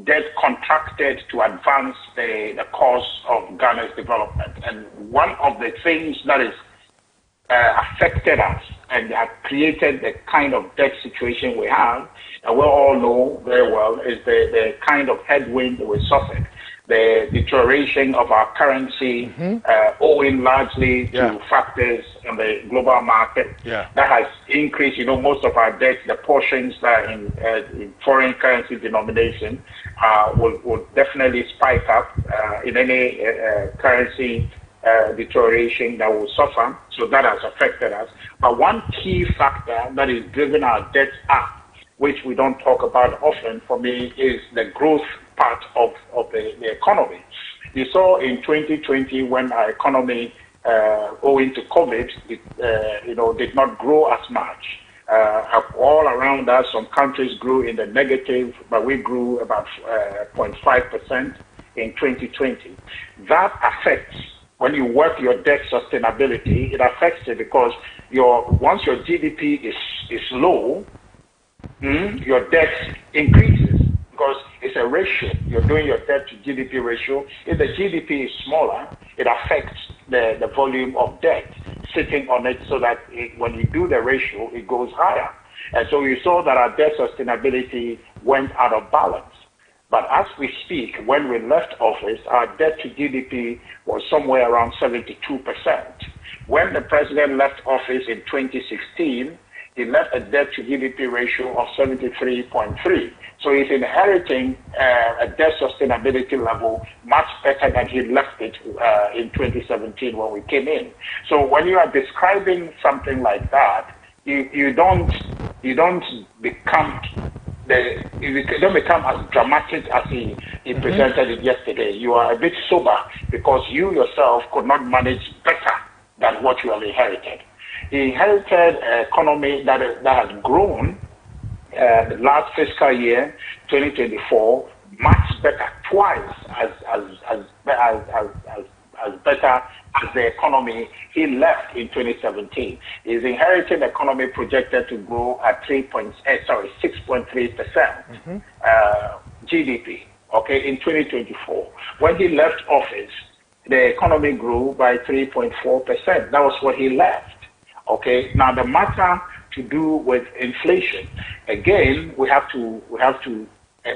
debt contracted to advance the cause of Ghana's development. And one of the things that is affected us and have created the kind of debt situation we have, and we all know very well, is the kind of headwind that we suffered. The deterioration of our currency, owing largely to factors in the global market, that has increased. Most of our debt, the portions that are in foreign currency denomination, will definitely spike up in any currency deterioration that will suffer. So that has affected us. But one key factor that is driven our debt up, which we don't talk about often for me, is the growth part of the economy. You saw in 2020 when our economy, owing to COVID, did not grow as much. all around us. Some countries grew in the negative, but we grew about 0.5% in 2020. That affects, when you work your debt sustainability, it affects it because once your GDP is low, your debt increases because it's a ratio. You're doing your debt to GDP ratio. If the GDP is smaller, it affects the volume of debt sitting on it, so that when you do the ratio, it goes higher. And so you saw that our debt sustainability went out of balance. But as we speak, when we left office, our debt to GDP was somewhere around 72%. When the president left office in 2016, he left a debt to GDP ratio of 73.3. So he's inheriting a debt sustainability level much better than he left it in 2017 when we came in. So when you are describing something like that, you don't become as dramatic as he presented it yesterday. You are a bit sober because you yourself could not manage better than what you have inherited. He inherited an economy that has grown the last fiscal year, 2024, much better, twice as better as the economy he left in 2017. His inherited economy projected to grow at 6.3% GDP. Okay, in 2024. When he left office, the economy grew by 3.4%. That was what he left. Okay, now the matter to do with inflation, again, we have to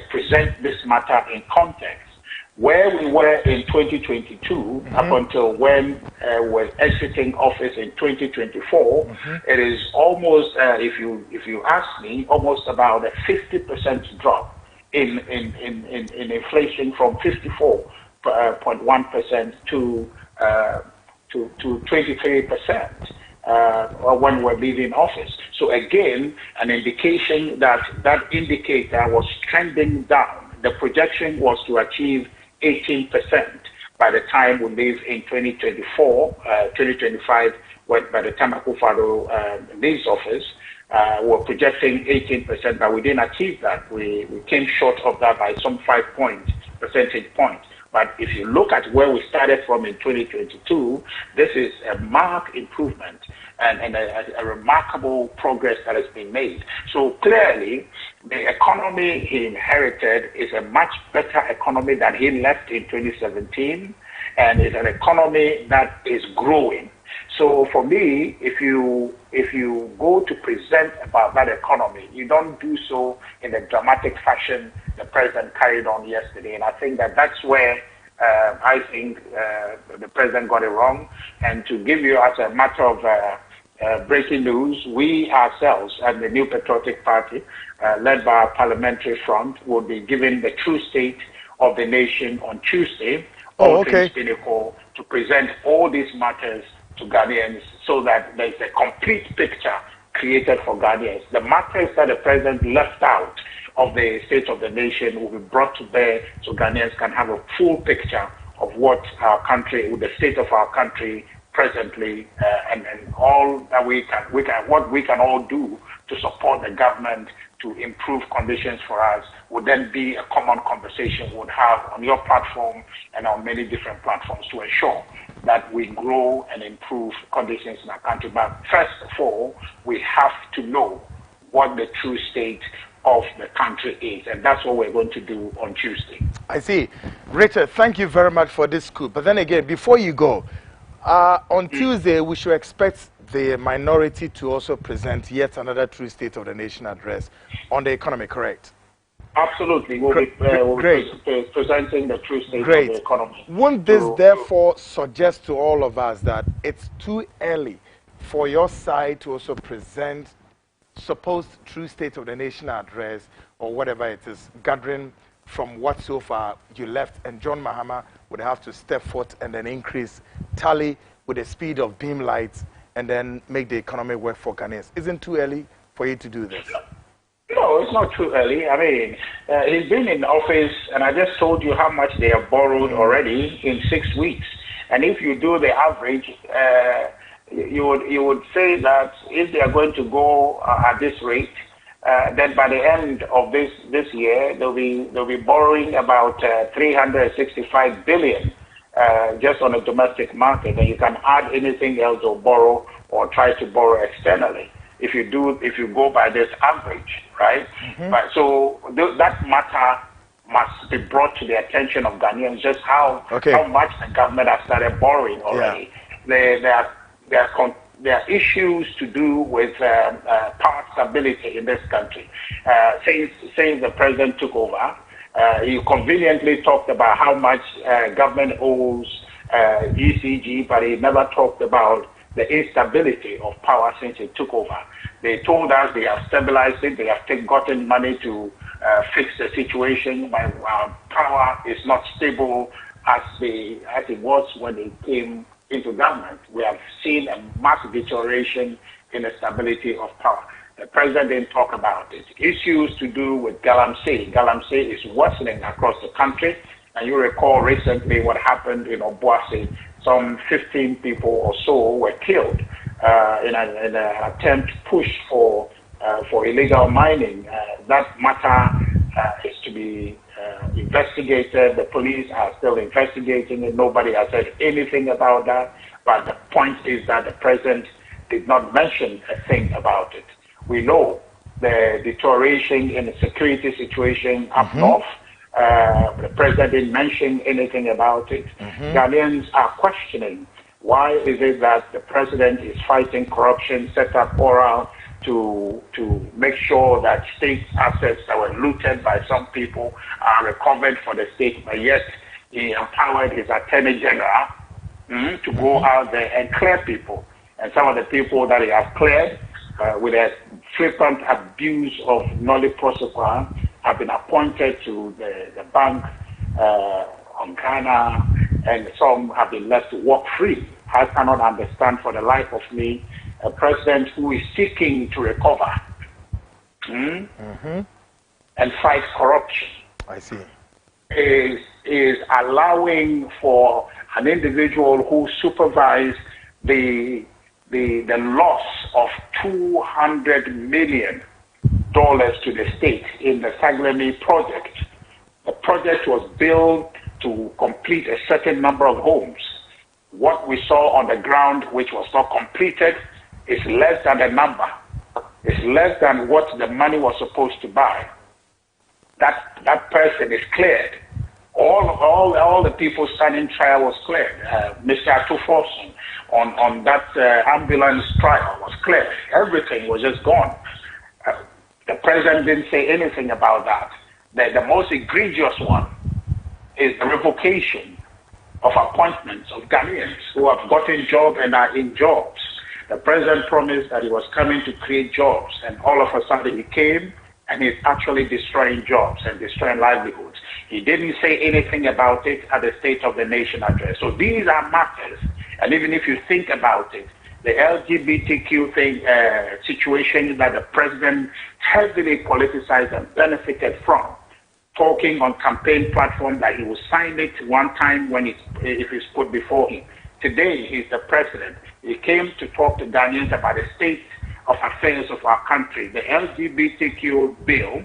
present this matter in context. Where we were in 2022 up until when we're exiting office in 2024, it is almost, if you ask me, almost about a 50% drop in inflation from 54.1% to 23%. When we're leaving office. So again, an indication that indicator was trending down. The projection was to achieve 18% by the time we leave in 2024, 2025, by the time Akufo-Addo leaves office. We're projecting 18%, but we didn't achieve that. We came short of that by some 5 percentage points. But if you look at where we started from in 2022, this is a marked improvement and a remarkable progress that has been made. So clearly, the economy he inherited is a much better economy than he left in 2017, and is an economy that is growing. So for me, if you go to present about that economy, you don't do so in the dramatic fashion the president carried on yesterday. And I think that's where I think the president got it wrong. And to give you as a matter of breaking news, we ourselves at the New Patriotic Party, led by our parliamentary front, will be giving the true state of the nation on Tuesday, to present all these matters to Ghanaians so that there is a complete picture created for Ghanaians. The matters that the president left out of the state of the nation will be brought to bear so Ghanaians can have a full picture of what our country, the state of our country presently, and all that what we can all do to support the government to improve conditions for us would then be a common conversation we would have on your platform and on many different platforms to ensure that we grow and improve conditions in our country. But first of all, we have to know what the true state of the country is, and that's what we're going to do on Tuesday. I see. Richard, thank you very much for this scoop. But then again, before you go, on Tuesday, we should expect the minority to also present yet another true state of the nation address on the economy, correct? Absolutely. We'll be presenting the true state of the economy. Won't this therefore suggest to all of us that it's too early for your side to also present supposed true state of the nation address or whatever it is, gathering from what so far you left, and John Mahama would have to step forth and then increase tally with the speed of beam lights and then make the economy work for Ghanaians? Isn't too early for you to do this? No, it's not too early. I mean, he's been in office, and I just told you how much they have borrowed already in 6 weeks. And if you do the average, you would say that if they are going to go at this rate, then by the end of this year, they'll be borrowing about 365 billion just on the domestic market, and you can add anything else or borrow or try to borrow externally if you go by this average, right? But so that matter must be brought to the attention of Ghanaians, just how much the government has started borrowing already. Yeah. There are issues to do with power stability in this country. Since the president took over, he conveniently talked about how much government owes ECG, but he never talked about the instability of power since he took over. They told us they have stabilized it, they have gotten money to fix the situation, but power is not stable as it was when they came into government. We have seen a massive deterioration in the stability of power. The president didn't talk about it. Issues to do with Galamsey. Galamsey is worsening across the country. And you recall recently what happened in Obuasi. Some 15 people or so were killed in an attempt to push for illegal mining. That matter is to be investigated. The police are still investigating it. Nobody has said anything about that. But the point is that the president did not mention a thing about it. We know the deterioration in the security situation up north. The president didn't mention anything about it. Ghanaians are questioning why is it that the president is fighting corruption, set up oral to make sure that state assets that were looted by some people are recovered for the state, but yet he empowered his attorney general to go out there and clear people. And some of the people that he has cleared with a frequent abuse of Nolly Prosecua have been appointed to the bank on Ghana, and some have been left to walk free. I cannot understand for the life of me a president who is seeking to recover and fight corruption. I see. Is allowing for an individual who supervised the loss of $200 million to the state in the Saglemi project. The project was built to complete a certain number of homes. What we saw on the ground, which was not completed, is less than the number. It's less than what the money was supposed to buy. That person is cleared. All the people standing trial was cleared. Mr. Atufosun on that ambulance trial was cleared. Everything was just gone. The president didn't say anything about that. The most egregious one is the revocation of appointments of Ghanaians who have gotten jobs and are in jobs. The president promised that he was coming to create jobs, and all of a sudden he came and he's actually destroying jobs and destroying livelihoods. He didn't say anything about it at the State of the Nation address. So these are matters, and even if you think about it, the LGBTQ thing, situation that the president heavily politicized and benefited from, talking on campaign platform that he will sign it one time if it's put before him. Today, he's the president. He came to talk to Ghanaians about the state of affairs of our country. The LGBTQ bill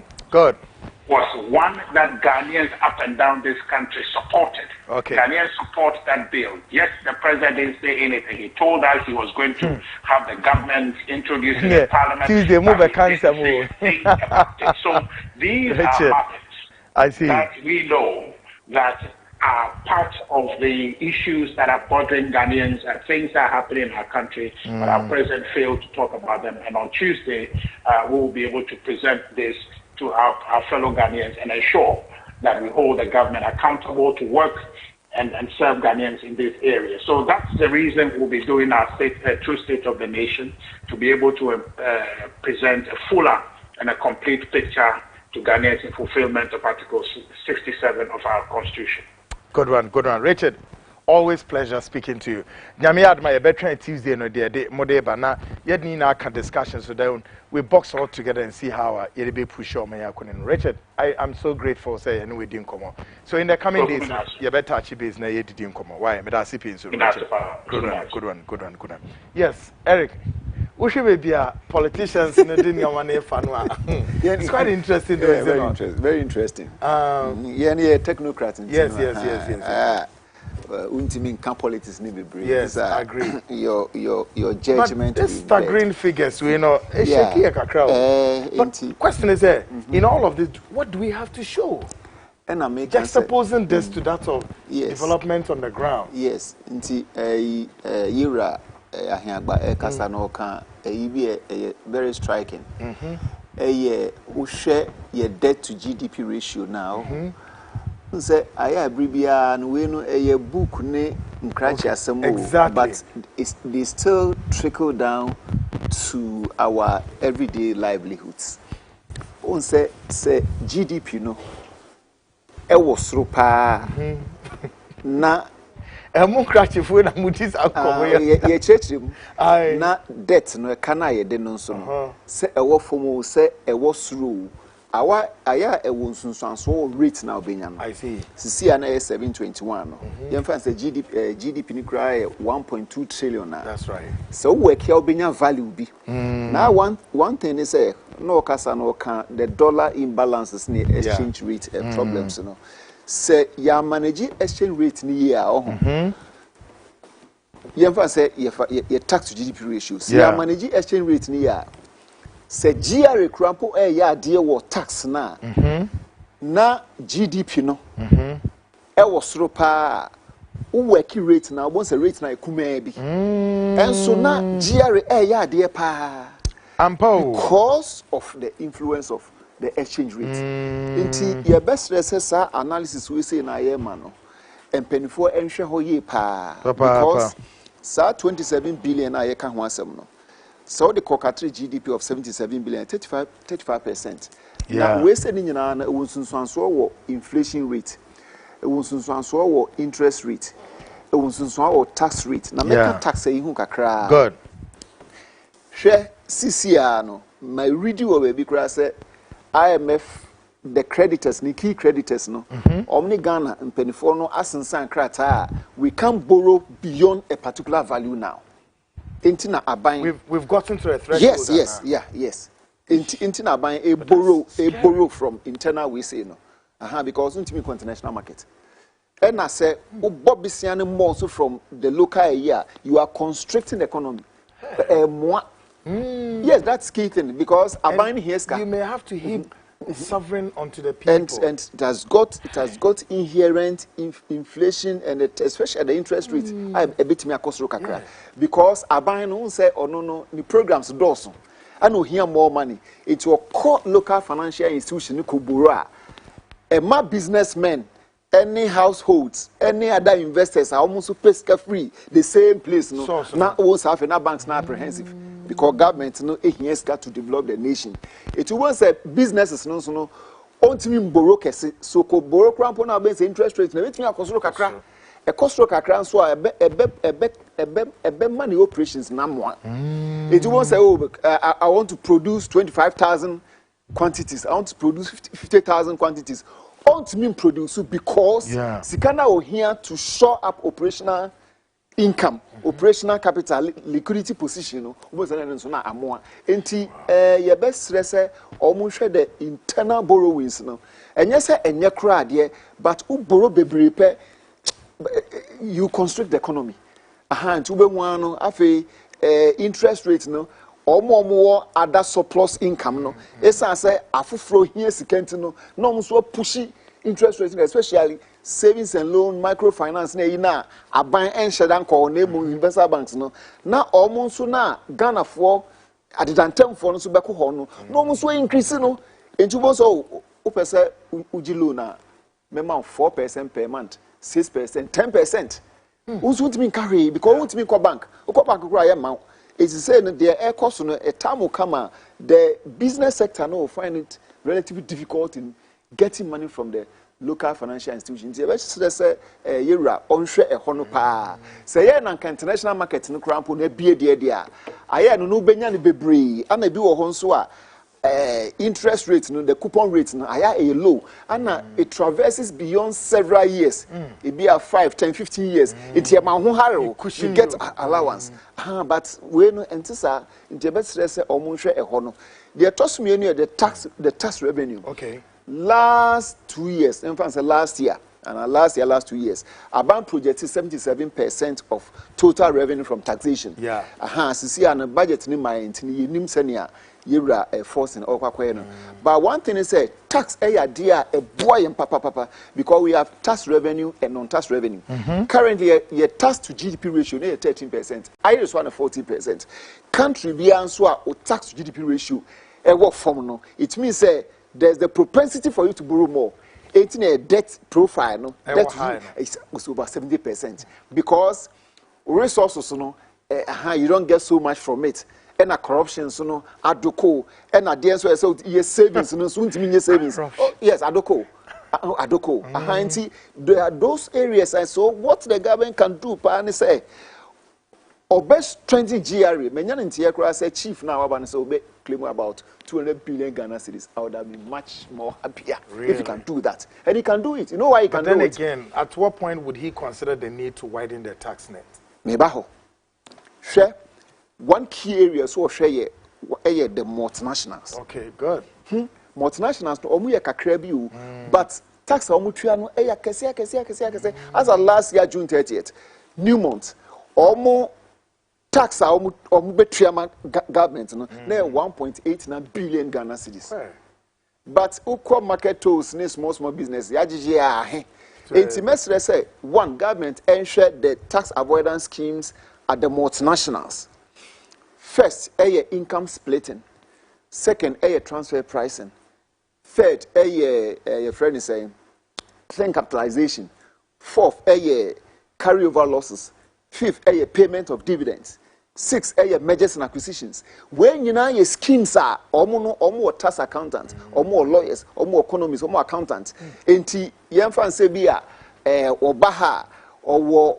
was one that Ghanaians up and down this country supported. Ghanaians support that bill. Yes, the president didn't say anything. He told us he was going to have the government introduce in the parliament. Tuesday, move a cancer move. So these are matters that we know that are part of the issues that are bothering Ghanaians and things that are happening in our country, but our president failed to talk about them. And on Tuesday, we will be able to present this to our fellow Ghanaians and ensure that we hold the government accountable to work and serve Ghanaians in this area. So that's the reason we'll be doing our true state of the nation, to be able to present a fuller and a complete picture to Ghanaians in fulfillment of Article 67 of our Constitution. Good one. Richard, Always pleasure speaking to you. Nyame adma ye betra Tuesday no de modeba na ye ni na ka discussions so that we box all together and see how ye be push on me yakunin. Richard, I'm so grateful say and we didn't come on. So in the coming days ye better touch base na ye didn't come on. Why? Me da sipin so Richard. Good one. Yes, Eric. We should be politicians in the It's quite interesting though, isn't it? Very interesting. Yeah, technocrats. Yes. Politics need to be brave. Yes, I agree. Your judgment. But these staggering figures, we know. But question is in all of this, what do we have to show? And I make just supposing this to that of development on the ground. Yes, Yira Ahiagba Kasanoka, very striking. We share your debt to GDP ratio now. Say I agree and we know a book ne exactly, but they still trickle down to our everyday livelihoods. On say GDP no e was ropa na crash if we na mutis ye church na debt no kana ye de no so no say e wo fomo say e wo suru awa aya e wo nsunsuanso rate na obenya no I see sisi na 721 no ye mfa say GDP ni kra 1.2 trillion na that's right so work here obenya value bi now one thing is say no kasa no can the dollar imbalances ni exchange rate problems no say ya manage exchange rate ni year ye mfa say ye tax to GDP ratios ya manage exchange rate ni year say GRA crampo ya de wo tax na na GDP no e wo soro pa work rate na won say rate na ekuma bi enso na GRA ya de pa because of the influence of the exchange rate. Inti your best research analysis we say na ye ma no empenifo enhwe ho ye pa because sa 27 billion na ye ka ho asem no. So the Kokatri GDP of 77 billion 35%. Now we say ni nyina na wonsunsuanso wo inflation rate. Wonsunsuanso wo interest rate. Wonsunsuanso wo tax rate. Na make tax e hu kakra. Good. Hwe CCR no my reading we be kra say IMF the creditors ni key creditors no omni Ghana mpenifo no asensan krata we can borrow beyond a particular value now. We've gotten to a threshold. Yes. Intina buying a borrow from internal we say no. Because into international market. And I say Bobisian more so from the local area, you are constricting the economy. Yes, that's key thing because buying here you may have to heap sovereign onto the people. And it has got inherent inflation and especially the interest rate. I a bit me across kakra because buying no say no the programs does I know here more money. It will call local financial institution ko borrow a ma businessmen, any households, any other investors are almost free the same place no. Now always have enough banks now apprehensive. Because government no has got to develop the nation. It was a businesses no ontimi borrow kese so ko borrow crampo na be interest rate na betimi akosoro kakra e kosoro kakra so ebe money operations na mo it won't say I want to produce 25,000 quantities I want to produce 50,000 quantities ontimi produce because sikana o here to shore up operational income, operational capital, liquidity position, na amoa. Enti, your best stress, almost the internal borrowings, no. And yes, and your crowd, but who borrow be you constrict the economy. And ube one, afe, interest rates, no, or more other surplus income, no. Esa say, afu flow here, sikentino, no, so pushy interest rates, especially. Savings and loan microfinance na aban enshedan ko na emu universal banks no na almost na Ghana for adidantem for no so beko ho no no almost increase no entubo so o pese uji loan na mema 4% per month 6% 10% unso ntimi carry because untimi ko bank kura ya ma it is say no the air cost no a time will come the business sector no will find it relatively difficult in getting money from the local financial institutions. You say yera onhwe ehɔ no pa. Say ye na international market no krampo na bie dia. Aye no benya ne bebree. Ana bi wɔ hɔ nso a interest rate no, the coupon rate no aye low. And it traverses beyond several years. It be a 5, 10, 15 years. It ye ma ho haro. You get allowance. But we no entisa inte betre say omunhwe ehɔ no. The toss me the tax revenue. Okay. Last 2 years, in fact, last year, and last 2 years, our bank projected 77% of total revenue from taxation. Yeah. See, and a budget in my nim senior, you're forcing all. But one thing is, tax dear a boy and papa, because we have tax revenue and non-tax revenue. Currently, your tax to GDP ratio is 13%. Irish one 14%. Country be answer or tax to GDP ratio. Work from no. It means there's the propensity for you to borrow more. 18 a debt profile no. Debt is over 70% because resources no. You don't get so much from it. And a corruption so no. Adoko and a dance so yes savings no. So mean savings. Oh yes, adoko. Adoko. There are those areas and so what the government can do. Pa say. Or best 20 GRA, Menyan in Tiakra say chief now about so claim about 200 billion Ghana cedis. I would have been much more happier if he can do that. And he can do it. You know why he can do it? But then again, at what point would he consider the need to widen the tax net? Mebaho. Share one key area so share the multinationals. Okay, good. Multinationals no omu ye kakra bi o, but tax omu tua no kese. As of last year June 30th, Newmont omu tax betuama government no na 1.89 billion Ghana cedis. But ukwa market tools ni small business yagije ahe. Enti mesre say one government ensure the tax avoidance schemes at the multinationals. First, income splitting. Second, transfer pricing. Third, your friend is saying claim capitalization. Fourth, carryover losses. Fifth, payment of dividends. Six, mergers and acquisitions. When you know your schemes are almost tax accountants, or more lawyers, or more economists, or more accountants. Enti yemfa say bia or Baha or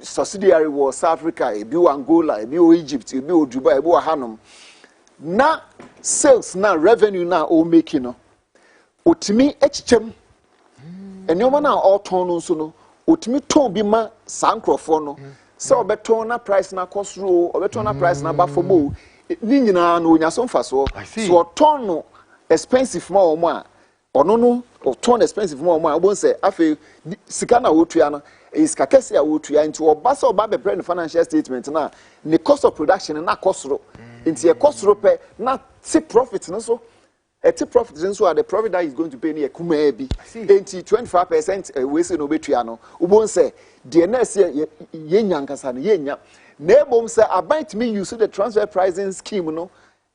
subsidiary war South Africa, ebi Angola, ebi Egypt, ebi Dubai, ebi Hanum. Na sales na revenue na o making no. Otimi echem. Enyoma na all turn so no. Otimi ton bi ma sankrofo no. So obeton na price na cost row, obeton na price na ba for mo. Ni nyina no nya so mfa so. So ton no expensive ma o mo a. Ono no o ton expensive ma o mo a. Obon say afi sika na wotua no is kakese a wotua into oba so oba be brand financial statement na the cost of production na cost row. Into a cost row pe na see profit no so. A tip profit is so the profit that is going to pay near Kumebi. 25% we say no betuano. Ubon say DNS yenyankasan yenya. Nebom say about me use the transfer pricing scheme no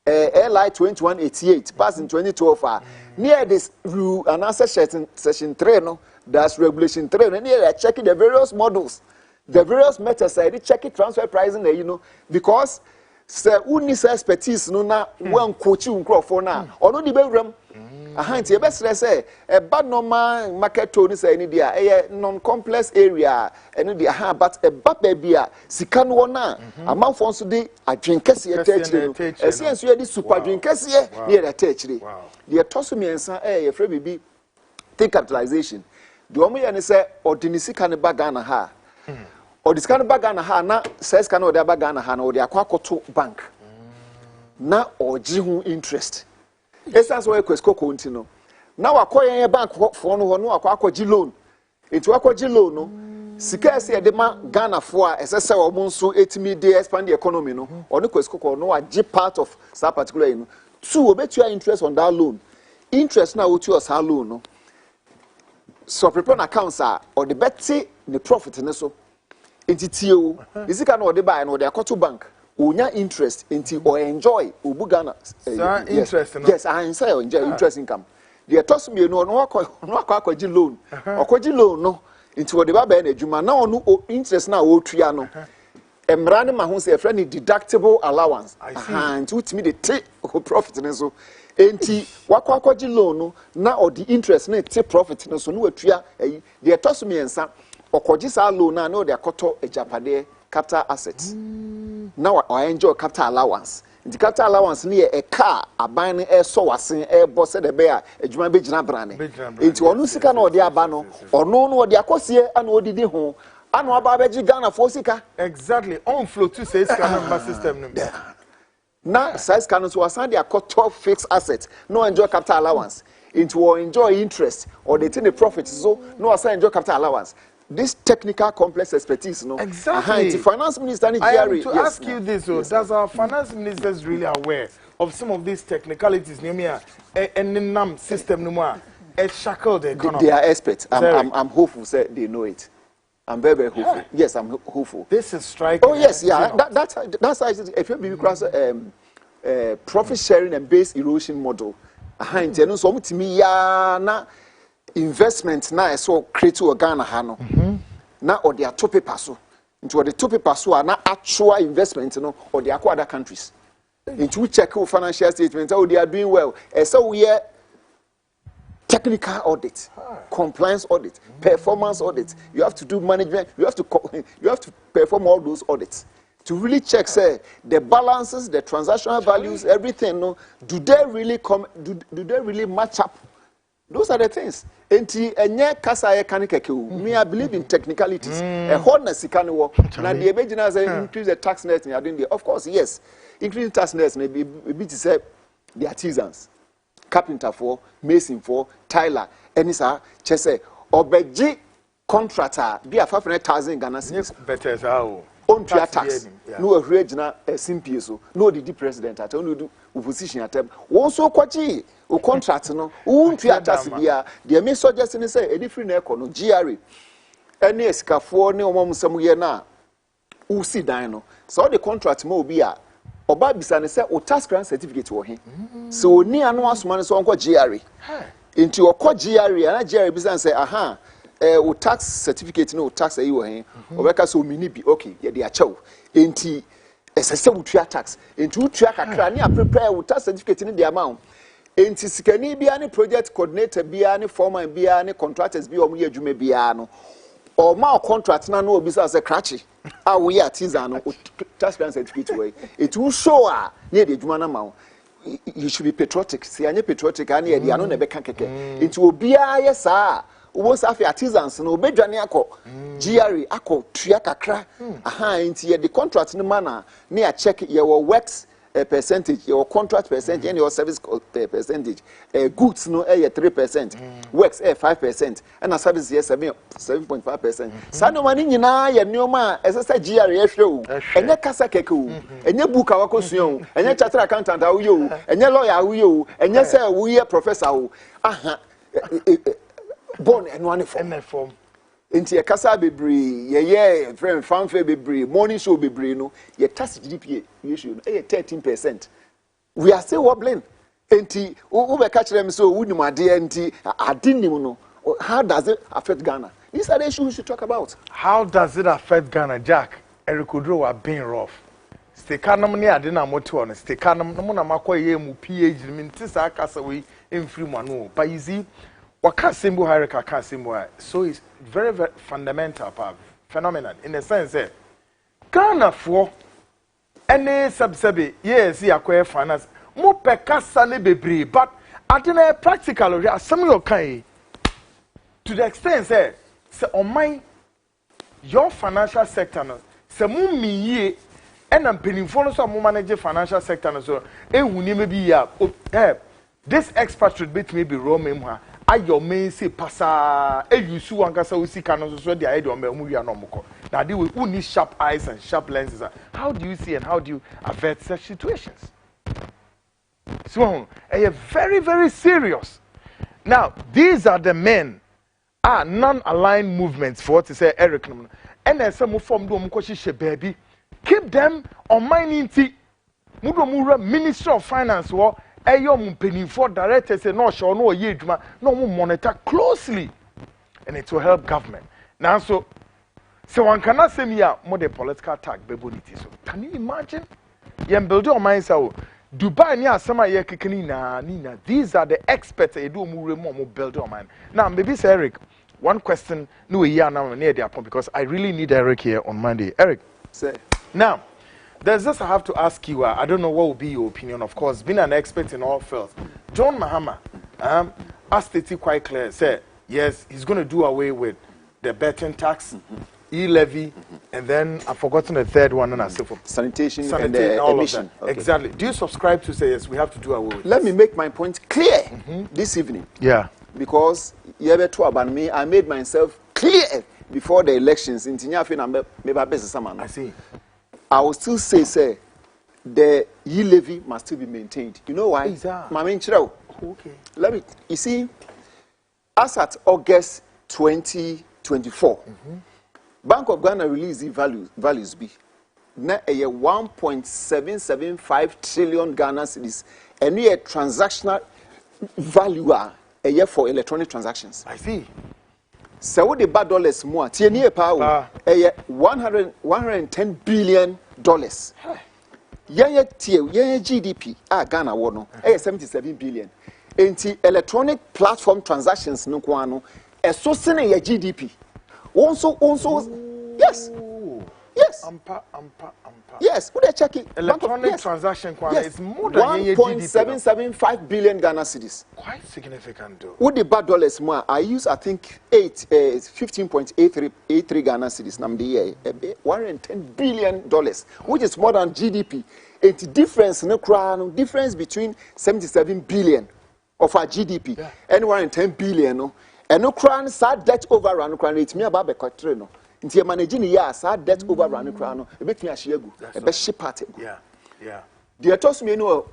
LI 2188 passed in 2012. Near this rule and answer session 3 no that's regulation 3 and near checking the various models, the various methods I did check it transfer pricing there, you know, because say uni expertise no na wan coach nkrofo na ono di bewram ahanti e best say e bad normal market tone say ni dia e non complex area eno dia ha but e bad bia sika no na amanfo nso di adwenkese e tachire no ese enso ye di super adwenkese ye ni e tachire dia toso miensa ye fra bibi take capitalization di omo ye ne say odini sika ne bagana ha or this kind of bag and a hana says can or the bag and a hana or the aquacoto bank. Na or jihu interest. Essence where Quesco continue. Now acquire a bank for no aquaji loan. Into aquaji loan, no. Scarcely a demand Ghana for as a sell monso 8 million expand the economy, no, or no Quesco no a G part of that particular. So bet your interest on that loan. Interest now what yours our loan, no. So prepare accounts are or the betty the profit in so. Entity is it can order buy no the Akoto bank unya interest into or enjoy ubugana interest yes I enjoy interest income the toss me no akwaji loan akwaji loan no into what the baba na adwuma na onu interest na o tua no emra ne ma ho say friend deductible allowance and with me the take profit ne so enti wakwakoji loan no na or the interest na take profit no so no atua the toss me ensa okoji sa loan na no de akoto ejapade capital assets now I enjoy capital allowance the capital allowance near a car a buying a so wasin a boss at the bear a juma bejina brane enti onu sika na odi aba no ono no odi akosie ana odidi ho ana aba beji Ghana for sika exactly on flow to say scan system no now size can so asan they akoto fixed assets no enjoy capital allowance into or enjoy interest or they take the profit so no asan enjoy capital allowance. This technical complex expertise, no? Exactly. The finance minister, I am to ask you this, does our finance ministers really aware of some of these technicalities? And system, a shackle the economy. They are experts. I'm hopeful. Say they know it. I'm very, very hopeful. Yeah. Yes, I'm hopeful. This is striking. Oh yes, yeah. That's if you be cross profit sharing and base erosion model. So to me, na. Investment na so create to Ghana ha no na or their two paper so into the two paper so na actual investment no or the other countries into check financial statements how they are doing well so we are technical audit compliance audit performance audit you have to do management you have to perform all those audits to really check say the balances the transactional values everything no do they really do they really match up. Those are the things. Enti enye kasa ye kan keke me I believe in technicalities. A honest sika no wo. Na the ebegina say increase the tax net in adin. Of course, yes. Increase tax net may be to say the artisans, carpenter for, mason for, tiler, any sir, chese obeji contractor be a 500,000 Ghana cedis. Better how. On tax. No original simpie so. No the president at only do opposition at them. Also kwachi o contract no untu tax bia the me suggest ni say a different eco no GRE any escafo ne omomsam ye na usi dan no so the contract mo obi a oba bisa ne say o tax grant certificate wo he so oni anu asoma ne so onko GRE into okọ GRE na GRE bisa say aha o tax certificate no tax ayi wo he obeka so mini bi okay ye de achew enti esese wutua tax enti wutua kakra ne a prepare o tax certificate ne de amount enti sikani bia ne project coordinator bia ne foreman bia ne contractors bia omo ye adwuma bia no o ma contract na no obi say krachi a we artisan no tax grant certificate we it will show ne de adwuma na ma you should be patriotic see anye patriotic ani e dia no na be kan keke enti obi a yesa wo safi artisans no obedwane akọ GRE akọ tua kakra aha enti ye the contract no mana na ya check your works percentage your contract percentage and your service percentage goods no 3% works 5% and service 7.5% sa no mani nyina ye neoma esesa GRE ehwe o enye kasa keke o enye book awakosua o enye chartered accountant awo yo enye lawyer awo yo enye say wo ye professor o aha born and one form enti ye kasa bebre ye friend fanfare bebre morning show bebre no ye tax GDP ratio no 13%. We are still wobbling enti wo be catch them so wunim ade enti adinim no how does it affect Ghana? These are the issues we should talk about. How does it affect Ghana, Jack? Eric Odro were being rough. Stekanum ni ade na moto on stekanum no na makoye mu PhD minti sa kasa we emfiri mu ano but you see waka symbol hierarchy symbol so it's very, very fundamental phenomenon in the sense that Ghana for any subsidy yes yakwe finance mo pekasa ne bebre but adena practical some your kind to the extent say on my your financial sector no se mo miye and I'm paying for so mo manage financial sector no so ehuni maybe ya this expert should be maybe raw memha ayo men say pasa eyusu wankasa usika no so dey ide on mu wi anomko now they will need sharp eyes and sharp lenses. How do you see and how do you avert such situations? So very, very serious. Now these are the men non-aligned movements for what to say Eric and then some form do mukoshishe baby keep them on mining tea mudo Ministry of Finance war Eyom penny for directors and no show no ye no monitor closely and it will help government. Now so one cannot say me more the political attack bebonity. So can you imagine? You build your mind so Dubai ni asama ye kekeni na these are the experts e do mu remo mo build on man. Now maybe say Eric, one question no here now near the point because I really need Eric here on Monday. Eric, say now there's this I have to ask you. I don't know what will be your opinion. Of course, being an expert in all fields, John Mahama, has stated quite clear. Say yes, he's going to do away with the betting tax, e-levy, and then I've forgotten the third one, and I say for sanitation and all emission. Okay. Exactly. Do you subscribe to say yes? We have to do away with. Let me make my point clear this evening. Yeah. Because you ever talk about me, I made myself clear before the elections. In I see. I will still say, the e-levy must still be maintained. You know why? Okay. Let me. You see, as at August 2024, Bank of Ghana released the values be na a 1.775 trillion Ghana cedis, and we a transactional value a year for electronic transactions. I see. So what the bad dollars more? Tieni power a 110 billion dollars. Yeye GDP Ghana wono 77 billion. Enti electronic platform transactions no kwano eso sene ye GDP. Also, yes. Yes. Yes, would I check it? Electronic transaction is more than 1.775 billion Ghana cedis. Quite significant though. Would the bad dollars more? I use I think 15.83 Ghana cedis namdi $110 billion, which is more than GDP. And the difference no crown difference between 77 billion of our GDP and 110 billion no. And no crown sad debt overrun crown it's me about the no. Inti managing ya sad debt overrun crown a bit me a shiagu a best ship party. Yeah. The toss me no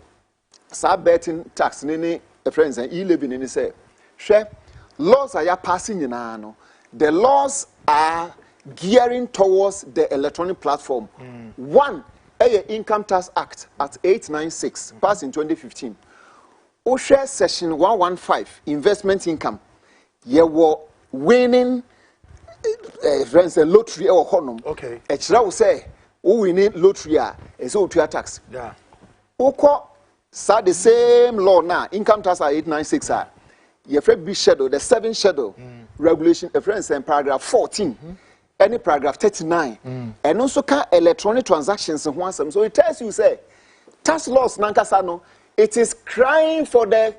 sad betting tax nene friends and e-living in say share laws are passing in ano. The laws are gearing towards the electronic platform. One, Income Tax Act at 896 passed in 2015. OSHA Section 115 investment income. You were winning friends and lottery or honum. Okay. Echra will say, "Oh, we need lottery is all to tax." Yeah. Oko sa the same law now. Income tax at 896 are. You afraid be schedule the 7th schedule regulation. A friend saying paragraph 14. Any paragraph 39. And also can electronic transactions and once. So it tells you say tax laws nankasano. It is crying for the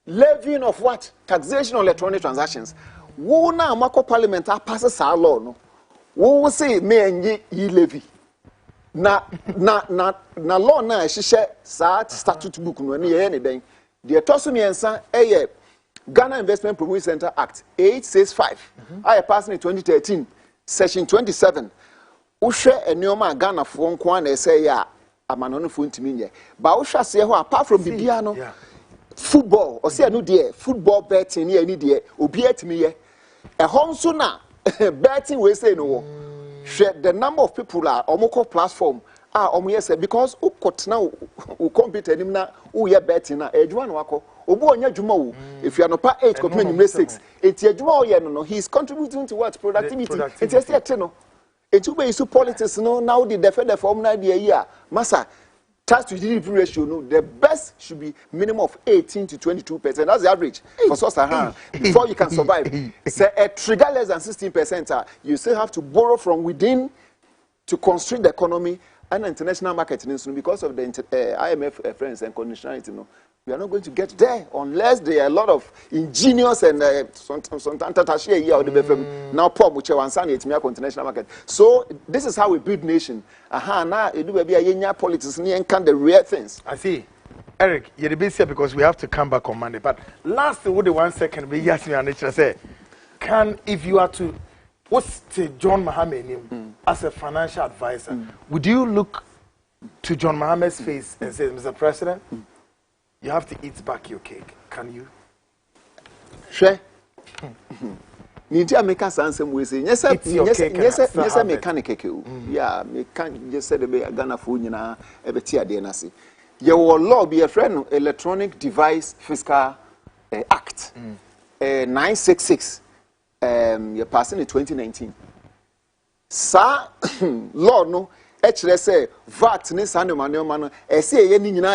levying of what? Taxation on electronic transactions. Wo na mako parliament a passes our law no. Wo say me enye yi levy. Na law na ehye sa statute book no na ye ne den. The toso miensa eye Ghana Investment Promotion Center Act 865. I passed in 2013 section 27. Uhwe enioma Ghana fo nko na say ya amanono fo ntimi nye. Ba uhwe se ho apart from bibia no. Football or say no dear football betting here any dear obi etimi ye e honso na betting we say no share the number of people are omoko platform yes because ukotna u computer nim na u ye betting na adwuma no wako obu onya adwuma wo if you are no pa 8 company nim 6 enti adwuma o ye no he is contributing to what productivity enti say ate no enti we use politics no now the defend the form na the year massa tax to GDP ratio, no, the best should be minimum of 18 to 22%. That's the average for Sub-Saharan before you can survive. Say a trigger less than 16%, you still have to borrow from within to constrict the economy and international market. Because of the IMF friends and conditionality, no, we are not going to get there unless there are a lot of ingenious and now international market. So this is how we build nation. Now politics can the real things. I see. Eric, you're busy because we have to come back on Monday. But last with the 1 second, we ask me and say, if you are to what's the John Mahama name as a financial advisor, would you look to John Mahama's face and say, Mr. President, you have to eat back your cake. Can you? Sure. Ninja make us answer we say yes mechanic yeah me can just say the Ghana phone nyina e beti ade na se ye wo law be a friend Electronic Device Fiscal Act 966 you passing in 2019 sa law no e kire say VAT ni sa no ma no e say ye ni nyina